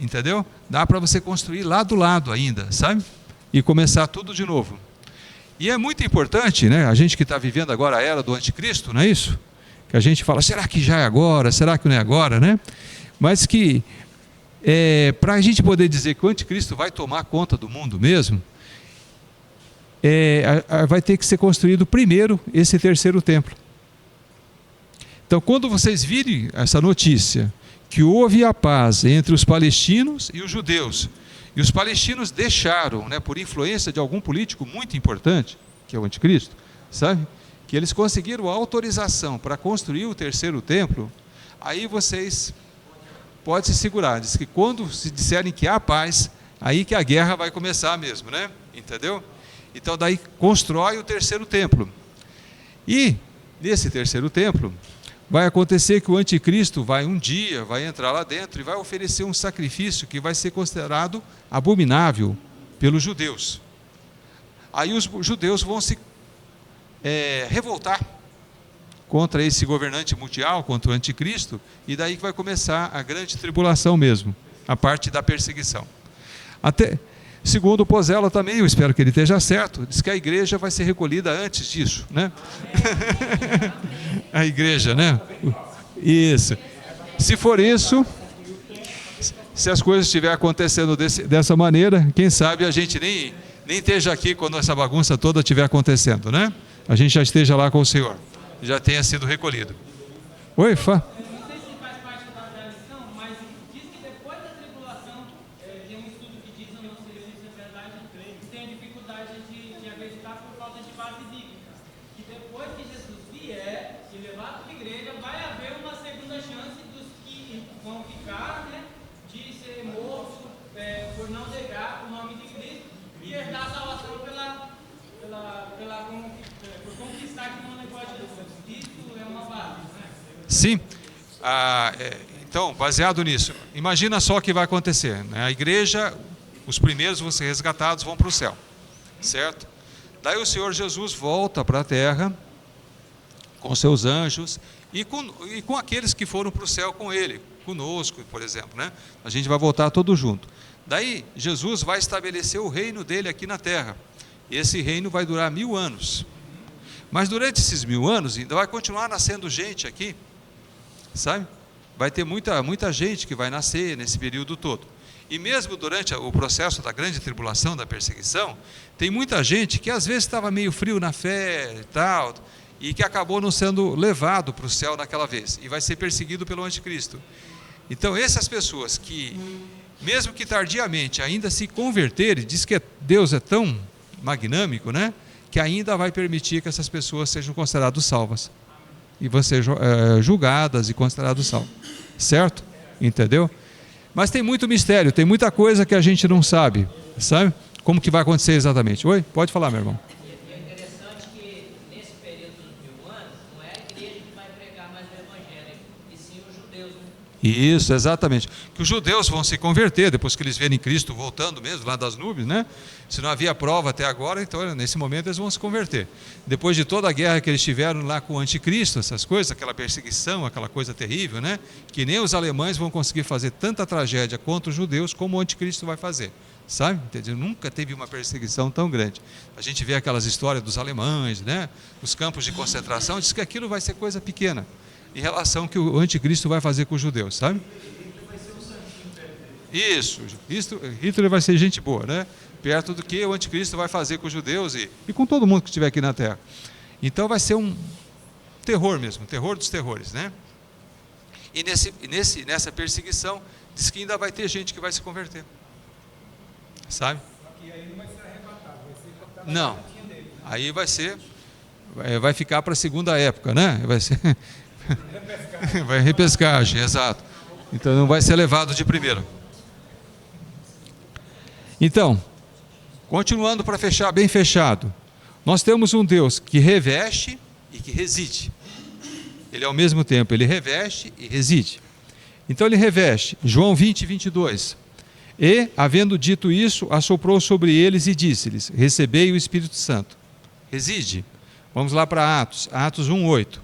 Entendeu? Dá para você construir lá do lado ainda, sabe? E começar tudo de novo. E é muito importante, né? A gente que está vivendo agora a era do anticristo, não é isso? Que a gente fala, será que já é agora? Será que não é agora, né? Mas que para a gente poder dizer que o anticristo vai tomar conta do mundo mesmo, vai ter que ser construído primeiro esse terceiro templo. Então, quando vocês virem essa notícia que houve a paz entre os palestinos e os judeus, e os palestinos deixaram, né, por influência de algum político muito importante, que é o anticristo, sabe? Que eles conseguiram a autorização para construir o terceiro templo, aí vocês podem se segurar. Diz que quando se disserem que há paz, aí que a guerra vai começar mesmo, né? Entendeu? Então daí constrói o terceiro templo. E nesse terceiro templo vai acontecer que o anticristo vai entrar lá dentro e vai oferecer um sacrifício que vai ser considerado abominável pelos judeus. Aí os judeus vão se revoltar contra esse governante mundial, contra o anticristo, e daí que vai começar a grande tribulação mesmo, a parte da perseguição. Até, segundo o Pozzella também, eu espero que ele esteja certo, diz que a igreja vai ser recolhida antes disso, né? A igreja, né? Isso. Se for isso, se as coisas estiverem acontecendo dessa maneira, quem sabe a gente nem esteja aqui quando essa bagunça toda estiver acontecendo, né? A gente já esteja lá com o Senhor. já tenha sido recolhido. Oi, Fá? Não sei se faz parte da lição, mas diz que depois da tribulação, tem um estudo que diz, eu não sei se isso é verdade, tem a dificuldade de acreditar por falta de base bíblica. Que depois que Jesus vier e levar para a igreja, vai haver uma segunda chance dos que vão ficar, né, de ser mortos por não negar o nome de Cristo e herdar a salvação por conquistar que não negócio de Jesus. Isso é uma base, né? Sim. Então, baseado nisso, imagina só o que vai acontecer, né? A igreja, os primeiros vão ser resgatados, vão para o céu, certo? Daí o Senhor Jesus volta para a terra com seus anjos e com aqueles que foram para o céu com ele, conosco, por exemplo, né? A gente vai voltar todo junto. Daí Jesus vai estabelecer o reino dele aqui na terra. Esse reino vai durar 1000 anos. Mas durante esses 1000 anos ainda vai continuar nascendo gente aqui, sabe? Vai ter muita gente que vai nascer nesse período todo. E mesmo durante o processo da grande tribulação, da perseguição, tem muita gente que às vezes estava meio frio na fé e tal, e que acabou não sendo levado para o céu naquela vez, e vai ser perseguido pelo anticristo. Então essas pessoas que, mesmo que tardiamente, ainda se converterem, diz que Deus é tão magnâmico, né, que ainda vai permitir que essas pessoas sejam consideradas salvas. E vão ser julgadas e consideradas salvas. Certo? Entendeu? Mas tem muito mistério, tem muita coisa que a gente não sabe. Sabe? Como que vai acontecer exatamente. Oi? Pode falar, meu irmão. É interessante que nesse período dos 1000 anos, não é a igreja que vai pregar mais o evangelho, e sim os judeus, né? Isso, exatamente. Que os judeus vão se converter depois que eles verem Cristo voltando mesmo lá das nuvens, né? Se não havia prova até agora, então nesse momento eles vão se converter. Depois de toda a guerra que eles tiveram lá com o anticristo, essas coisas, aquela perseguição, aquela coisa terrível, né? Que nem os alemães vão conseguir fazer tanta tragédia contra os judeus como o anticristo vai fazer. Sabe? Entendeu? Nunca teve uma perseguição tão grande. A gente vê aquelas histórias dos alemães, né? Os campos de concentração, diz que aquilo vai ser coisa pequena em relação ao que o anticristo vai fazer com os judeus, sabe? Isso, Hitler vai ser gente boa, né? Perto do que o anticristo vai fazer com os judeus e com todo mundo que estiver aqui na terra. Então vai ser um terror mesmo, terror dos terrores, né? E nessa perseguição, diz que ainda vai ter gente que vai se converter. Sabe? Só que aí não vai ser arrebatado, vai ser captado. Não, aí vai ficar para a segunda época, né? Vai ser vai repescagem, exato. Então não vai ser levado de primeiro. Então, continuando para fechar bem fechado, nós temos um Deus que reveste e que reside. Ele ao mesmo tempo, ele reveste e reside. Então ele reveste, João 20, 22. E, havendo dito isso, assoprou sobre eles e disse-lhes: recebei o Espírito Santo. Reside. Vamos lá para Atos 1, 8.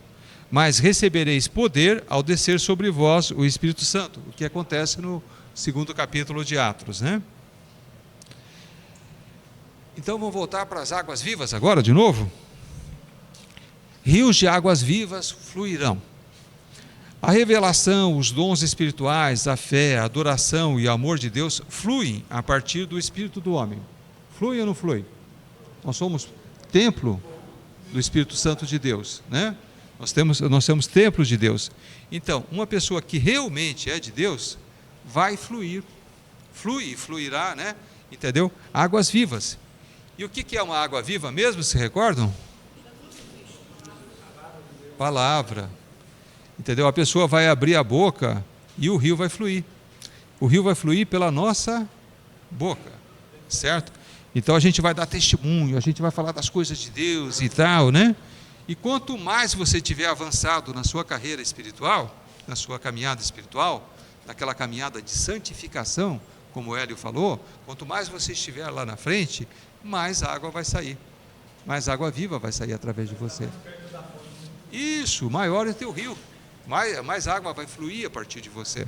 Mas recebereis poder ao descer sobre vós o Espírito Santo, o que acontece no 2º capítulo de Atos, né? Então vamos voltar para as águas vivas agora, de novo? Rios de águas vivas fluirão. A revelação, os dons espirituais, a fé, a adoração e o amor de Deus fluem a partir do Espírito do homem. Flui ou não flui? Nós somos templo do Espírito Santo de Deus, né? Nós temos templos de Deus. Então, uma pessoa que realmente é de Deus, vai fluir, flui e fluirá, né? Entendeu? Águas vivas. E o que é uma água viva mesmo, se recordam? Palavra. Entendeu? A pessoa vai abrir a boca e o rio vai fluir. O rio vai fluir pela nossa boca, certo? Então a gente vai dar testemunho, a gente vai falar das coisas de Deus e tal, né? E quanto mais você tiver avançado na sua carreira espiritual, na sua caminhada espiritual, naquela caminhada de santificação, como o Hélio falou, quanto mais você estiver lá na frente, mais água vai sair. Mais água viva vai sair através de você. Isso, maior é teu rio. Mais água vai fluir a partir de você.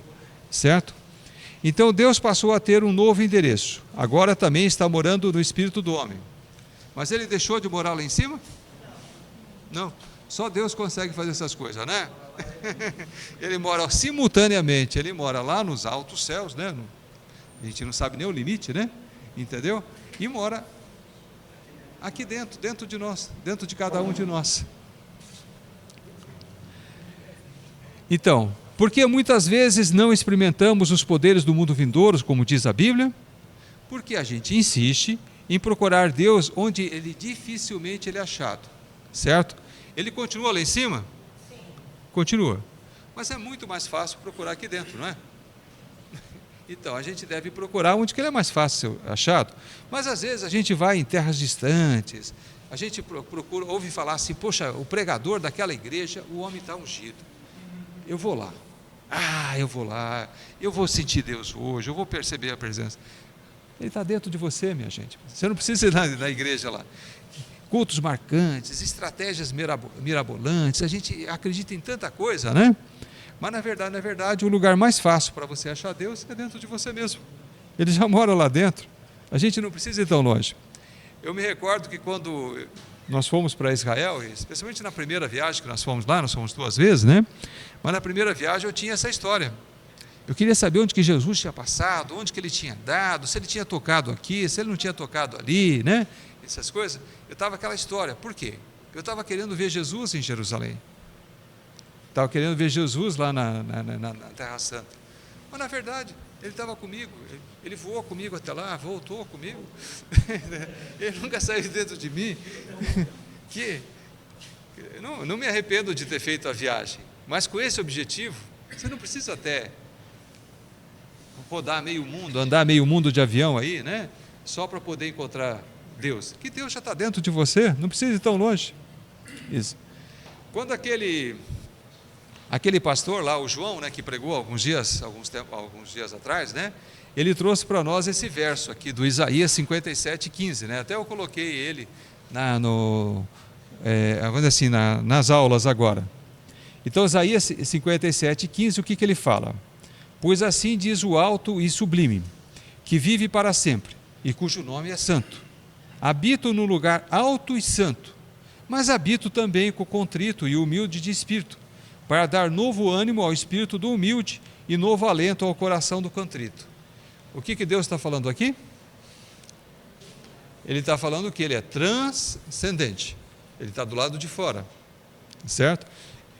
Certo? Então Deus passou a ter um novo endereço. Agora também está morando no espírito do homem. Mas ele deixou de morar lá em cima? Não, só Deus consegue fazer essas coisas, né? Ele mora simultaneamente, ele mora lá nos altos céus, né? A gente não sabe nem o limite, né? Entendeu? E mora aqui dentro de nós, dentro de cada um de nós. Então, por que muitas vezes não experimentamos os poderes do mundo vindouro, como diz a Bíblia? Porque a gente insiste em procurar Deus onde ele dificilmente ele é achado, certo? Ele continua lá em cima? Sim. Continua. Mas é muito mais fácil procurar aqui dentro, não é? Então, a gente deve procurar onde que ele é mais fácil ser achado. Mas às vezes a gente vai em terras distantes, a gente procura, ouve falar assim, poxa, o pregador daquela igreja, o homem está ungido. Eu vou lá. Eu vou lá, eu vou sentir Deus hoje, eu vou perceber a presença. Ele está dentro de você, minha gente. Você não precisa ir na igreja lá. Cultos marcantes, estratégias mirabolantes, a gente acredita em tanta coisa, né? Mas na verdade, o lugar mais fácil para você achar Deus é dentro de você mesmo. Ele já mora lá dentro. A gente não precisa ir tão longe. Eu me recordo que quando nós fomos para Israel, especialmente na primeira viagem que nós fomos lá, nós fomos 2 vezes, né? Mas na primeira viagem eu tinha essa história. Eu queria saber onde que Jesus tinha passado, onde que ele tinha andado, se ele tinha tocado aqui, se ele não tinha tocado ali, né? Essas coisas. Eu estava aquela história. Por quê? Eu estava querendo ver Jesus em Jerusalém. Estava querendo ver Jesus lá na Terra Santa. Mas na verdade, ele estava comigo, ele voou comigo até lá, voltou comigo. Ele nunca saiu de dentro de mim. Não me arrependo de ter feito a viagem, mas com esse objetivo, você não precisa até rodar meio mundo, andar meio mundo de avião aí, né? Só para poder encontrar Deus. Que Deus já está dentro de você, não precisa ir tão longe. Isso. Quando aquele pastor lá, o João, né, que pregou alguns dias atrás, né, ele trouxe para nós esse verso aqui do Isaías 57:15, né, até eu coloquei ele nas aulas agora. Então, Isaías 57:15, o que ele fala? Pois assim diz o alto e sublime, que vive para sempre, e cujo nome é santo. Habito no lugar alto e santo, mas habito também com o contrito e humilde de espírito, para dar novo ânimo ao espírito do humilde e novo alento ao coração do contrito. O que Deus está falando aqui? Ele está falando que ele é transcendente, ele está do lado de fora, certo?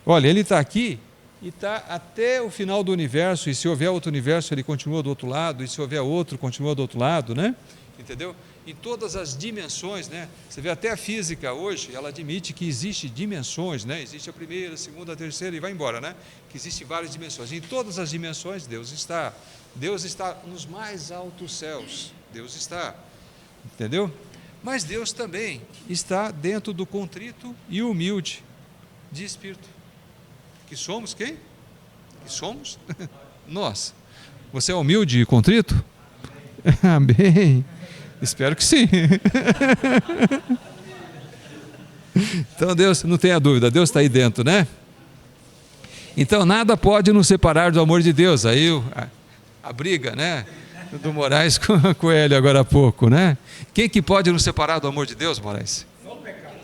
Olha, ele está aqui e está até o final do universo, e se houver outro universo, ele continua do outro lado, e se houver outro, continua do outro lado, né? Entendeu? Em todas as dimensões, né? Você vê até a física hoje, ela admite que existe dimensões, né? Existe a primeira, a segunda, a terceira e vai embora, né? Que existem várias dimensões. Em todas as dimensões Deus está. Deus está nos mais altos céus. Deus está. Entendeu? Mas Deus também está dentro do contrito e humilde de espírito. Que somos quem? Que somos? Nós. Você é humilde e contrito? Amém. Espero que sim. Então Deus, não tenha dúvida, Deus está aí dentro, né? Então nada pode nos separar do amor de Deus. Aí a briga, né? Do Moraes com ele agora há pouco, né? Quem que pode nos separar do amor de Deus, Moraes? Só o pecado.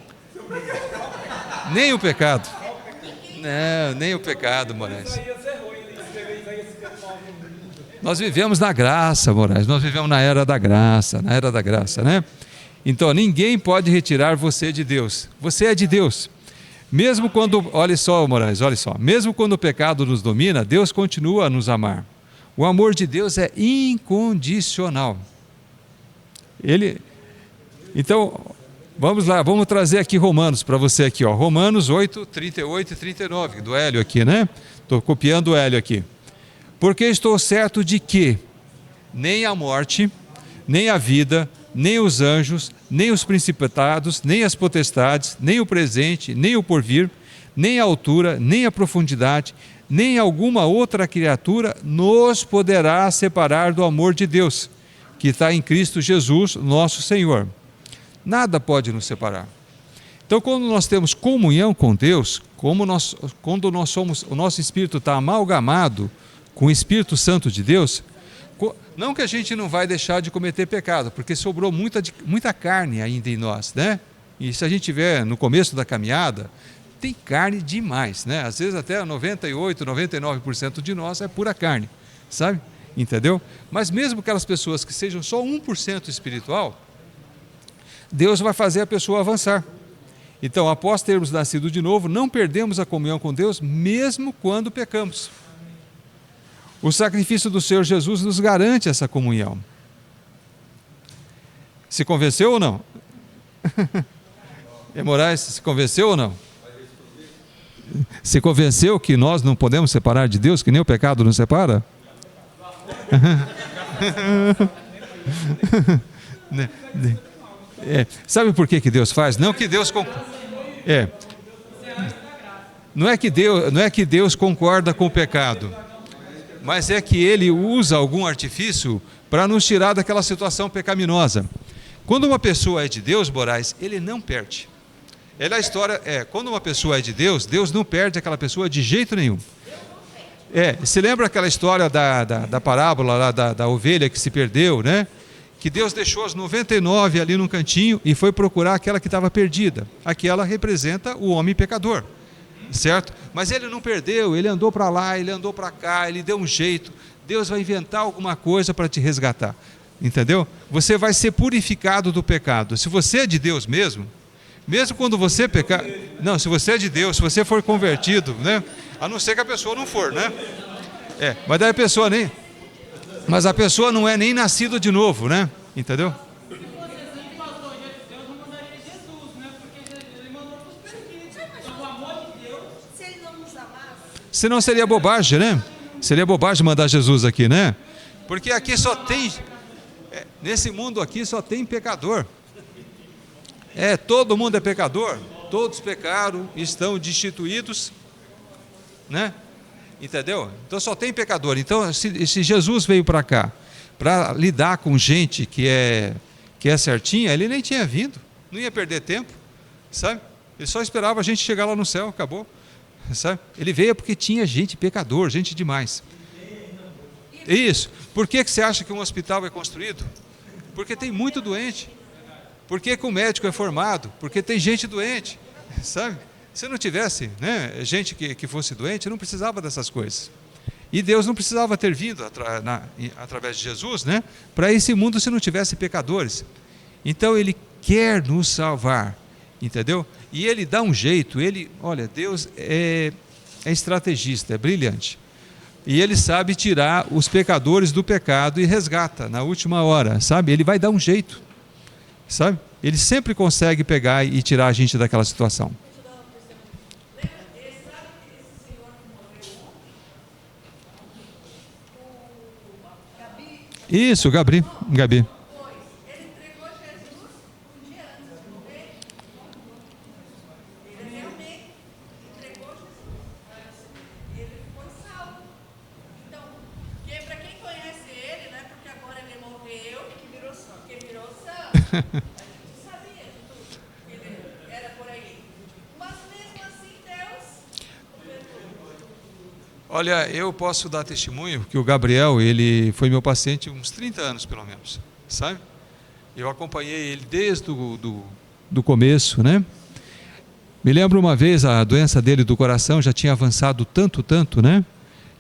Nem o pecado. Não, nem o pecado, Moraes. Isaías errou, ele escreveu Isaías 59. Nós vivemos na graça, Moraes, nós vivemos na era da graça, né? Então, ninguém pode retirar você de Deus, você é de Deus. Mesmo quando, olha só, Moraes, olha só, mesmo quando o pecado nos domina, Deus continua a nos amar. O amor de Deus é incondicional. Então, vamos lá, vamos trazer aqui Romanos para você aqui, ó. Romanos 8, 38 e 39, do Hélio aqui, né? Estou copiando o Hélio aqui. Porque estou certo de que nem a morte, nem a vida, nem os anjos, nem os principados, nem as potestades, nem o presente, nem o porvir, nem a altura, nem a profundidade, nem alguma outra criatura nos poderá separar do amor de Deus, que está em Cristo Jesus, nosso Senhor. Nada pode nos separar. Então, quando nós temos comunhão com Deus, quando nós somos, o nosso espírito está amalgamado com o Espírito Santo de Deus, não que a gente não vai deixar de cometer pecado, porque sobrou muita carne ainda em nós, né? E se a gente tiver no começo da caminhada, tem carne demais, né? Às vezes até 98%, 99% de nós é pura carne, sabe? Entendeu? Mas mesmo aquelas pessoas que sejam só 1% espiritual, Deus vai fazer a pessoa avançar. Então, após termos nascido de novo, não perdemos a comunhão com Deus, mesmo quando pecamos. O sacrifício do Senhor Jesus nos garante essa comunhão. Se convenceu ou não? Moraes, se convenceu ou não? Se convenceu que nós não podemos separar de Deus, que nem o pecado nos separa? Sabe por que Deus faz? Não que Deus não é que Deus concorda com o pecado, mas é que Ele usa algum artifício para nos tirar daquela situação pecaminosa. Quando uma pessoa é de Deus, Moraes, ele não perde. Quando uma pessoa é de Deus, Deus não perde aquela pessoa de jeito nenhum. Se lembra aquela história da parábola lá da ovelha que se perdeu, né? Que Deus deixou as 99 ali num cantinho e foi procurar aquela que estava perdida. Aquela representa o homem pecador, certo? Mas ele não perdeu, ele andou para lá, ele andou para cá, ele deu um jeito. Deus vai inventar alguma coisa para te resgatar, entendeu? Você vai ser purificado do pecado. Se você é de Deus mesmo quando você pecar, não, se você é de Deus, se você for convertido, né? A não ser que a pessoa não for, né? Mas daí mas a pessoa não é nem nascida de novo, né? Entendeu? Se fosse assim, pastor, Deus não mandaria Jesus, né? Porque ele mandou para os perdidos. Então, o amor de Deus. Se ele não nos amasse, Senão seria bobagem, né? Seria bobagem mandar Jesus aqui, né? Porque aqui só tem, nesse mundo aqui só tem pecador. Todo mundo é pecador. Todos pecaram, estão destituídos, né? Entendeu? Então só tem pecador. Então se Jesus veio para cá para lidar com gente que é certinha, ele nem tinha vindo, não ia perder tempo, sabe? Ele só esperava a gente chegar lá no céu, acabou, sabe? Ele veio porque tinha gente pecador, gente demais. Isso. Por que você acha que um hospital é construído? Porque tem muito doente. Por que o médico é formado? Porque tem gente doente, sabe? Se não tivesse, né, gente que fosse doente, não precisava dessas coisas. E Deus não precisava ter vindo através de Jesus, né, para esse mundo se não tivesse pecadores. Então Ele quer nos salvar, entendeu? E Ele dá um jeito. Olha, Deus é estrategista, é brilhante. E Ele sabe tirar os pecadores do pecado e resgata na última hora, sabe? Ele vai dar um jeito, sabe? Ele sempre consegue pegar e tirar a gente daquela situação. Isso, Gabi. ele entregou Jesus um dia antes de morrer. Ele realmente entregou Jesus. Ele foi salvo. Então, para quem conhece ele, né? Porque agora ele morreu, que virou santo. A gente sabia de tudo. Ele era por aí. Mas mesmo assim, Deus o perdoou. Olha, eu posso dar testemunho que o Gabriel, ele foi meu paciente uns 30 anos, pelo menos, sabe? Eu acompanhei ele desde do começo, né? Me lembro uma vez, a doença dele do coração já tinha avançado tanto, né?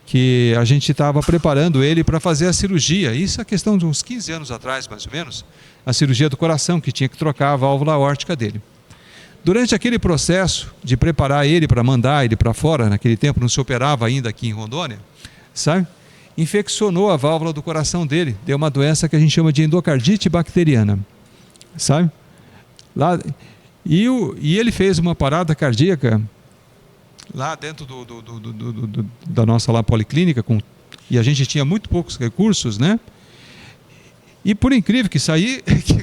Que a gente estava preparando ele para fazer a cirurgia. Isso é questão de uns 15 anos atrás, mais ou menos. A cirurgia do coração, que tinha que trocar a válvula aórtica dele. Durante aquele processo de preparar ele para mandar ele para fora, naquele tempo não se operava ainda aqui em Rondônia, sabe? Infeccionou a válvula do coração dele, deu uma doença que a gente chama de endocardite bacteriana, sabe? E ele fez uma parada cardíaca lá dentro da nossa lá policlínica, e a gente tinha muito poucos recursos, né? E por incrível que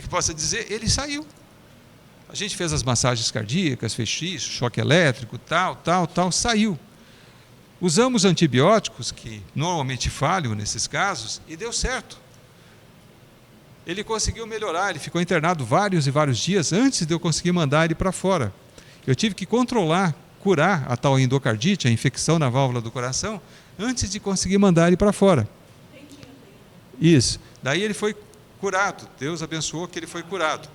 possa dizer, ele saiu. A gente fez as massagens cardíacas, fez choque elétrico, tal, saiu. Usamos antibióticos, que normalmente falham nesses casos, e deu certo. Ele conseguiu melhorar, ele ficou internado vários e vários dias antes de eu conseguir mandar ele para fora. Eu tive que curar a tal endocardite, a infecção na válvula do coração, antes de conseguir mandar ele para fora. Isso. Daí ele foi curado, Deus abençoou que ele foi curado.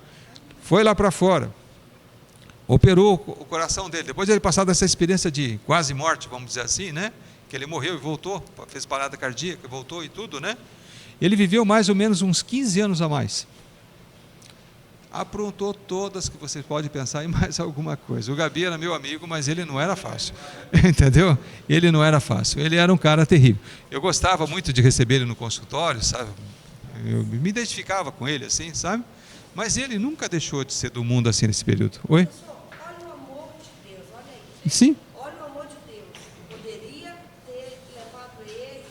Foi lá para fora, operou o coração dele. Depois de ele passar dessa experiência de quase morte, vamos dizer assim, né? Que ele morreu e voltou, fez parada cardíaca, voltou e tudo, né? Ele viveu mais ou menos uns 15 anos a mais. aprontou todas que você pode pensar e mais alguma coisa. O Gabi era meu amigo, mas ele não era fácil, entendeu? Ele não era fácil, ele era um cara terrível. Eu gostava muito de receber ele no consultório, sabe? Eu me identificava com ele assim, sabe? Mas ele nunca deixou de ser do mundo assim nesse período. Oi? Pessoal, olha o amor de Deus, olha aí. Sim. Olha o amor de Deus. Poderia ter levado ele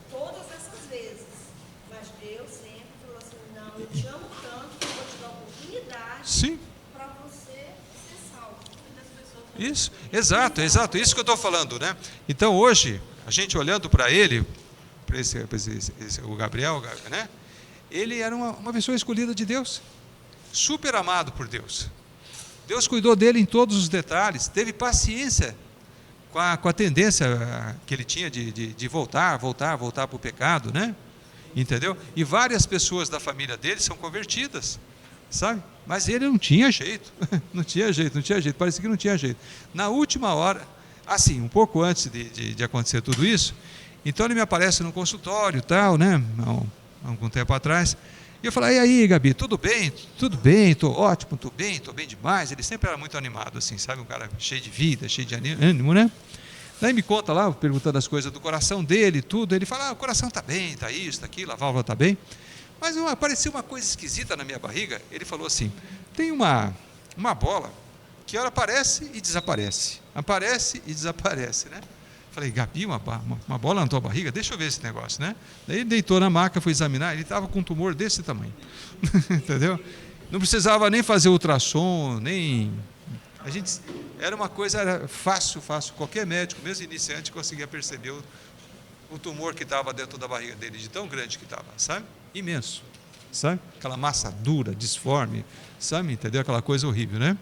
todas essas vezes, mas Deus sempre falou assim, não, eu te amo tanto que eu vou te dar a oportunidade Sim. para você ser salvo. Isso, exato, isso que eu estou falando, né? Então hoje, a gente olhando para ele, para o Gabriel, né? Ele era uma pessoa escolhida de Deus, super amado por Deus. Deus cuidou dele em todos os detalhes, teve paciência com a tendência que ele tinha de voltar para o pecado, né? Entendeu? E várias pessoas da família dele são convertidas, sabe? Mas ele não tinha jeito, não tinha jeito, parecia que não tinha jeito. Na última hora, assim, um pouco antes de acontecer tudo isso, então ele me aparece no consultório e tal, né? Há algum tempo atrás, e eu falei, e aí, Gabi, tudo bem? Tudo bem, estou ótimo, estou bem demais. Ele sempre era muito animado, assim, sabe? Um cara cheio de vida, cheio de ânimo, né? Daí me conta lá, perguntando as coisas do coração dele, tudo. Ele fala, o coração está bem, está isso, está aquilo, a válvula está bem. Mas apareceu uma coisa esquisita na minha barriga. Ele falou assim, tem uma bola que ela aparece e desaparece. Aparece e desaparece, né? Falei, Gabi, uma bola na tua barriga? Deixa eu ver esse negócio, né? Daí ele deitou na maca, foi examinar, ele estava com um tumor desse tamanho. Entendeu? Não precisava nem fazer ultrassom, nem... Era uma coisa fácil. Qualquer médico, mesmo iniciante, conseguia perceber o tumor que estava dentro da barriga dele, de tão grande que estava, sabe? Imenso, sabe? Aquela massa dura, disforme, sabe? Entendeu? Aquela coisa horrível, né?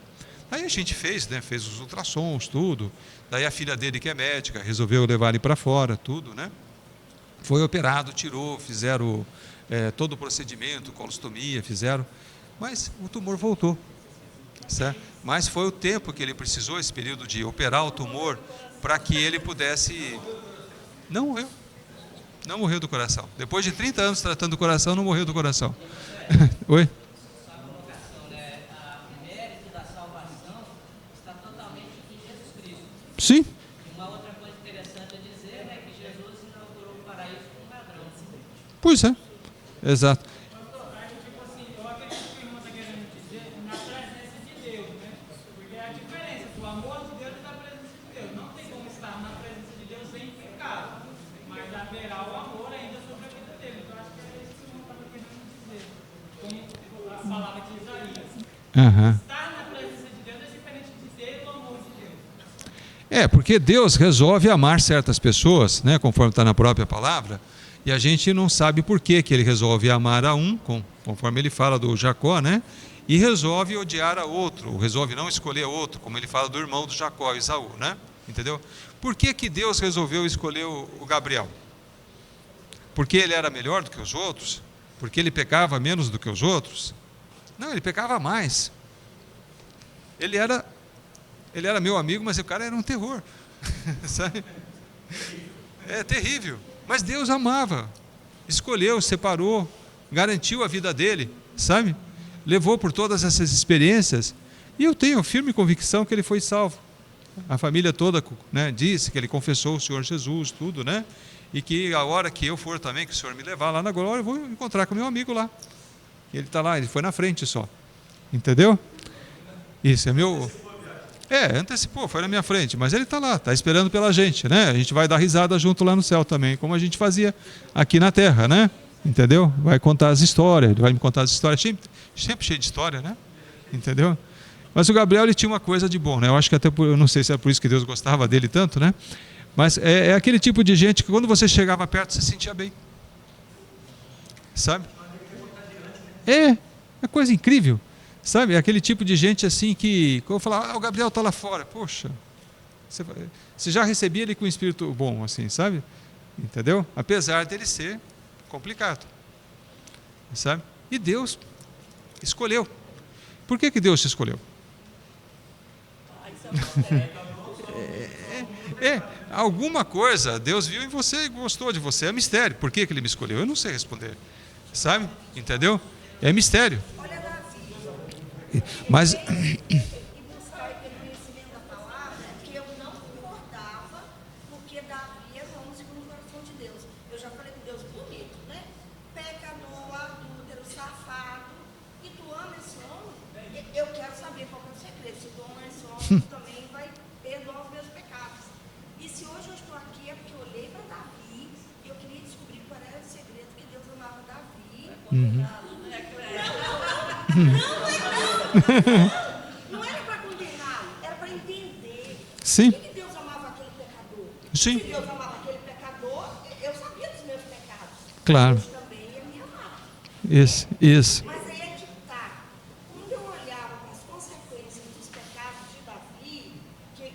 Aí a gente fez, né? Fez os ultrassons, tudo. Daí a filha dele, que é médica, resolveu levar ele para fora, tudo, né? Foi operado, tirou, fizeram todo o procedimento, colostomia, fizeram, mas o tumor voltou, certo? Mas foi o tempo que ele precisou, esse período de operar o tumor, para que ele pudesse... Não morreu do coração. Depois de 30 anos tratando do coração, não morreu do coração. Oi? Sim. Uma outra coisa interessante a dizer é que Jesus inaugurou o paraíso com um ladrão. Pois é, exato. Tipo assim, eu acredito que o irmão está querendo dizer na presença de Deus, né? Porque é a diferença do amor de Deus e da presença de Deus. Não tem como estar na presença de Deus sem pecado, mas haverá o amor ainda sobre a vida dele. Então, acho que é isso que o irmão estava querendo dizer. Como a palavra de Isaías. Estar na presença de Deus é diferente de ter o amor de Deus. Porque Deus resolve amar certas pessoas, né, conforme está na própria palavra, e a gente não sabe por que ele resolve amar a um, conforme ele fala do Jacó, né, e resolve odiar a outro, resolve não escolher outro, como ele fala do irmão do Jacó, Esaú, né, entendeu? Por que Deus resolveu escolher o Gabriel? Porque ele era melhor do que os outros? Porque ele pecava menos do que os outros? Não, ele pecava mais. Ele era meu amigo, mas o cara era um terror. Sabe? É terrível. Mas Deus amava. Escolheu, separou, garantiu a vida dele, sabe? Levou por todas essas experiências. E eu tenho firme convicção que ele foi salvo. A família toda, né, disse que ele confessou o Senhor Jesus, tudo, né? E que a hora que eu for também, que o Senhor me levar lá na glória, eu vou encontrar com meu amigo lá. E ele está lá, ele foi na frente só. Entendeu? Isso é meu... antecipou, foi na minha frente, mas ele está lá, está esperando pela gente, né? A gente vai dar risada junto lá no céu também, como a gente fazia aqui na terra, né? Entendeu? Vai contar as histórias, ele vai me contar as histórias, sempre cheio de história, né? Entendeu? Mas o Gabriel, ele tinha uma coisa de bom, né? Eu acho que eu não sei se é por isso que Deus gostava dele tanto, né? Mas é aquele tipo de gente que quando você chegava perto, você se sentia bem. Sabe? É coisa incrível. Sabe, aquele tipo de gente assim que, quando eu falar, o Gabriel está lá fora, poxa, você já recebia ele com um espírito bom, assim, sabe? Entendeu? Apesar dele ser complicado, sabe? E Deus escolheu. Por que Deus te escolheu? Alguma coisa Deus viu em você e gostou de você, é mistério. Por que ele me escolheu? Eu não sei responder, sabe? Entendeu? É mistério. Mas E buscar aquele conhecimento da palavra que eu não concordava, porque Davi era um homem segundo o coração de Deus. Eu já falei com Deus bonito, né? Pecador, adúltero, safado. E tu ama esse homem? Eu quero saber qual que é o segredo. Se tu ama esse homem, tu também vai perdoar os meus pecados. E se hoje eu estou aqui é porque eu olhei para Davi e eu queria descobrir qual era o segredo que Deus amava Davi. Não era para condená-lo, era para entender. sim, Por que Deus amava aquele pecador? sim, Se Deus amava aquele pecador, eu sabia dos meus pecados. claro. Deus também ia me amar. Isso. Mas aí é que tá. Quando eu olhava para as consequências dos pecados de Davi,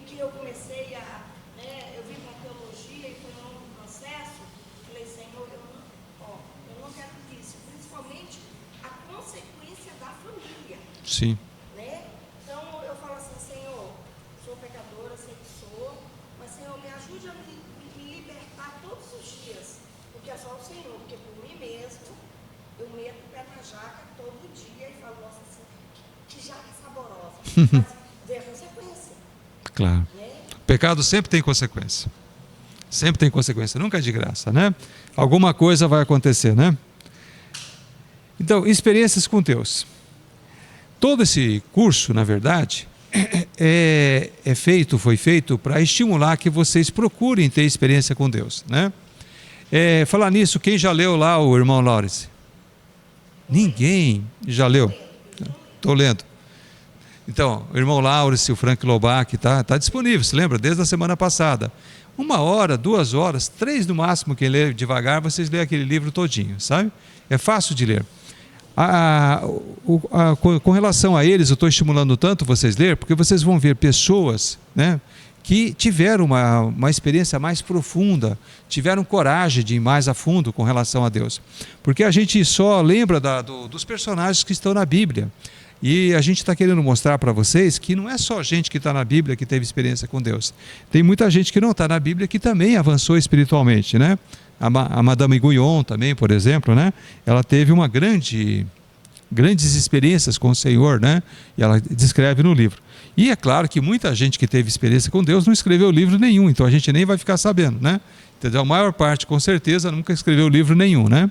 que eu comecei a. Né, eu vim para a teologia e foi um longo processo, falei, Senhor, eu não quero isso. Principalmente a consequência da família. Sim, Né? Então eu falo assim, Senhor, sou pecadora, sei que sou, mas Senhor, me ajude a me libertar todos os dias, porque é só o Senhor, porque por mim mesmo eu meto o pé na jaca todo dia e falo, nossa, assim, que jaca saborosa, mas vê a consequência, claro. né? O pecado sempre tem consequência. Sempre tem consequência, nunca é de graça, né? Alguma coisa vai acontecer, né? Então, experiências com Deus. Todo esse curso, na verdade, foi feito para estimular que vocês procurem ter experiência com Deus, né? Falar nisso, quem já leu lá o irmão Lawrence? Ninguém já leu? Estou lendo. Então, o irmão Lawrence, o Frank Lobach, tá disponível, se lembra? Desde a semana passada. 1 hora, 2 horas, 3 no máximo, quem lê devagar, vocês lêem aquele livro todinho, sabe? É fácil de ler. Com relação a eles, eu estou estimulando tanto vocês ler, porque vocês vão ver pessoas, né, que tiveram uma experiência mais profunda, tiveram coragem de ir mais a fundo com relação a Deus. Porque a gente só lembra dos personagens que estão na Bíblia. E a gente está querendo mostrar para vocês que não é só gente que está na Bíblia que teve experiência com Deus. Tem muita gente que não está na Bíblia que também avançou espiritualmente, né? A Madame Guyon também, por exemplo, né? Ela teve grandes experiências com o Senhor, né? E ela descreve no livro. E é claro que muita gente que teve experiência com Deus não escreveu livro nenhum, então a gente nem vai ficar sabendo, né? Entendeu? A maior parte, com certeza, nunca escreveu livro nenhum, né?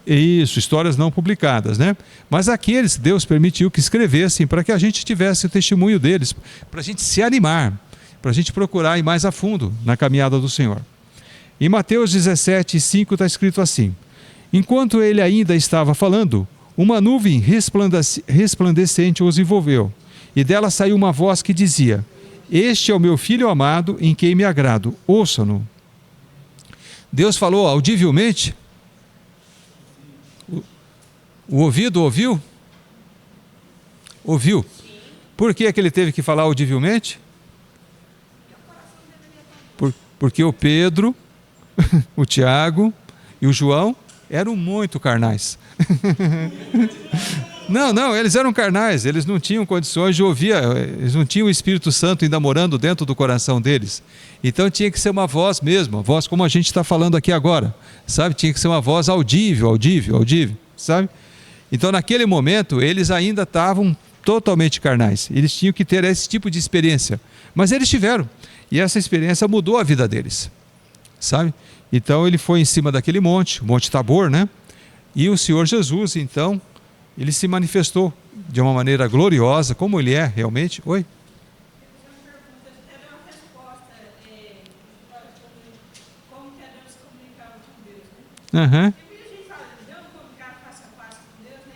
Isso, histórias não publicadas, né? Mas aqueles Deus permitiu que escrevessem para que a gente tivesse o testemunho deles, para a gente se animar, para a gente procurar ir mais a fundo na caminhada do Senhor. Em Mateus 17:5 está escrito assim: enquanto ele ainda estava falando, uma nuvem resplandecente os envolveu, e dela saiu uma voz que dizia: este é o meu filho amado, em quem me agrado, ouçam-no. Deus falou audivelmente. O ouvido ouviu? Ouviu. Por que ele teve que falar audivelmente? Porque o Pedro, o Tiago e o João eram muito carnais. Não, eles eram carnais, eles não tinham condições de ouvir, eles não tinham o Espírito Santo ainda morando dentro do coração deles. Então tinha que ser uma voz mesmo, uma voz como a gente está falando aqui agora, sabe? Tinha que ser uma voz audível, sabe? Então naquele momento eles ainda estavam totalmente carnais, eles tinham que ter esse tipo de experiência, mas eles tiveram, e essa experiência mudou a vida deles, sabe? Então ele foi em cima daquele monte, o Monte Tabor, né? E o Senhor Jesus, então, ele se manifestou de uma maneira gloriosa, como ele é realmente. Oi? Era uma resposta, como que Deus se comunicava com Deus, né? Aham. Porque a gente fala, Deus comunicar face a face com Deus, né?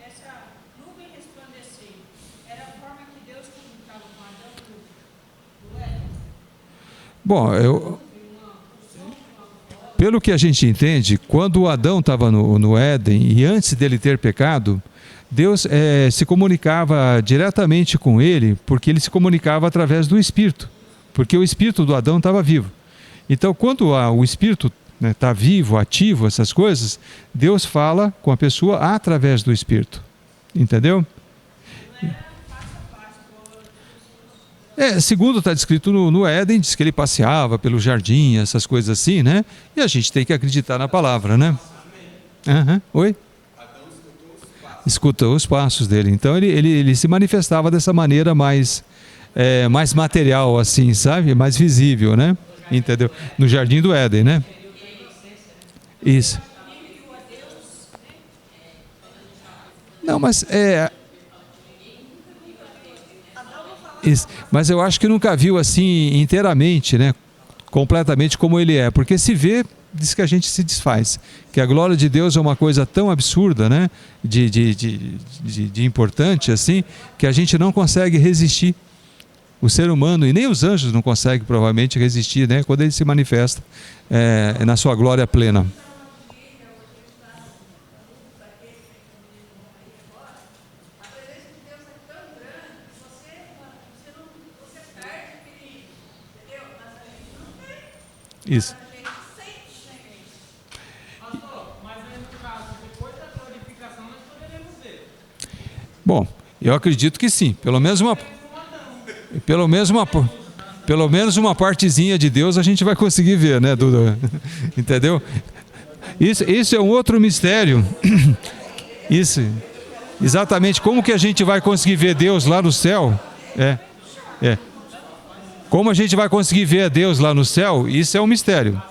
Essa nuvem resplandecente era a forma que Deus comunicava com Adão no Éden. Bom, pelo que a gente entende, quando Adão estava no Éden e antes dele ter pecado, Deus se comunicava diretamente com ele, porque ele se comunicava através do Espírito, porque o Espírito do Adão estava vivo. Então, quando o Espírito está vivo, ativo, essas coisas, Deus fala com a pessoa através do Espírito. Entendeu? Segundo está descrito no Éden, diz que ele passeava pelo jardim, essas coisas assim, né? E a gente tem que acreditar na palavra, né? Uhum. Oi? Escuta os passos dele. Então ele se manifestava dessa maneira mais material, assim, sabe? Mais visível, né? Entendeu? No Jardim do Éden, né? Isso. Não, mas isso. Mas eu acho que nunca viu assim inteiramente, né? Completamente como ele é, porque se vê, diz que a gente se desfaz, que a glória de Deus é uma coisa tão absurda, né? De importante assim, que a gente não consegue resistir. O ser humano e nem os anjos não conseguem provavelmente resistir, né? Quando ele se manifesta na sua glória plena. Isso. Pastor, mas aí no caso, depois da glorificação, nós poderemos ver. Bom, eu acredito que sim. Pelo menos uma partezinha de Deus a gente vai conseguir ver, né, Duda? Entendeu? Isso é um outro mistério. Isso. Exatamente. Como que a gente vai conseguir ver Deus lá no céu? Como a gente vai conseguir ver Deus lá no céu? Isso é um mistério.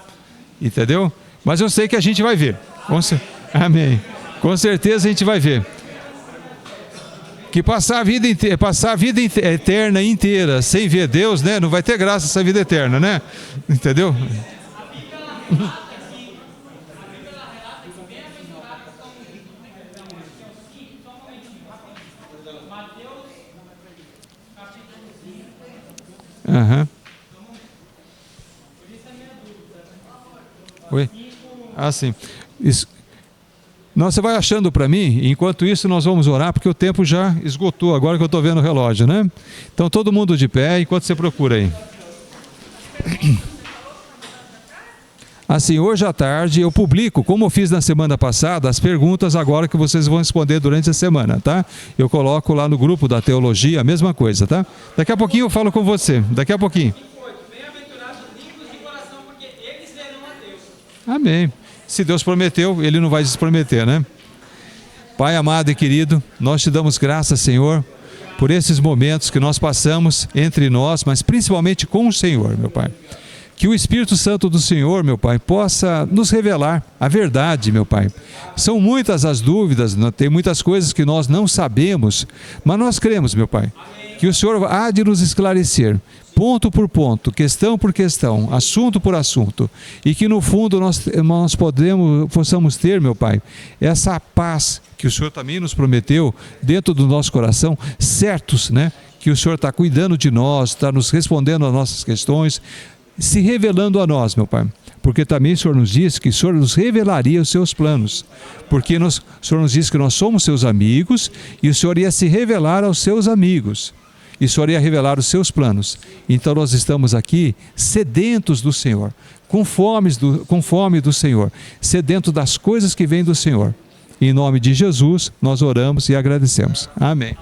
Entendeu? Mas eu sei que a gente vai ver. Amém. Com certeza a gente vai ver. Que passar a vida eterna inteira sem ver Deus, né? Não vai ter graça essa vida eterna, né? Entendeu? Aham. Oi? Ah, sim. Isso. Não, você vai achando para mim, enquanto isso nós vamos orar, porque o tempo já esgotou, agora que eu estou vendo o relógio, né? Então todo mundo de pé, enquanto você procura aí. Assim, hoje à tarde eu publico, como eu fiz na semana passada, as perguntas agora que vocês vão responder durante a semana, tá? Eu coloco lá no grupo da teologia, a mesma coisa, tá? Daqui a pouquinho eu falo com você, daqui a pouquinho. Bem-aventurados os limpos de coração, porque eles verão a Deus. Amém. Se Deus prometeu, Ele não vai desprometer, né? Pai amado e querido, nós te damos graças, Senhor, por esses momentos que nós passamos entre nós, mas principalmente com o Senhor, meu Pai. Que o Espírito Santo do Senhor, meu Pai, possa nos revelar a verdade, meu Pai. São muitas as dúvidas, tem muitas coisas que nós não sabemos, mas nós cremos, meu Pai, que o Senhor há de nos esclarecer, ponto por ponto, questão por questão, assunto por assunto, e que no fundo nós possamos ter, meu Pai, essa paz que o Senhor também nos prometeu dentro do nosso coração, certos, né, que o Senhor está cuidando de nós, está nos respondendo às nossas questões, se revelando a nós, meu Pai, porque também o Senhor nos disse que o Senhor nos revelaria os seus planos, porque o Senhor nos disse que nós somos seus amigos e o Senhor ia se revelar aos seus amigos, e o Senhor ia revelar os seus planos. Então nós estamos aqui sedentos do Senhor, com fome do Senhor, sedentos das coisas que vêm do Senhor. Em nome de Jesus nós oramos e agradecemos. Amém.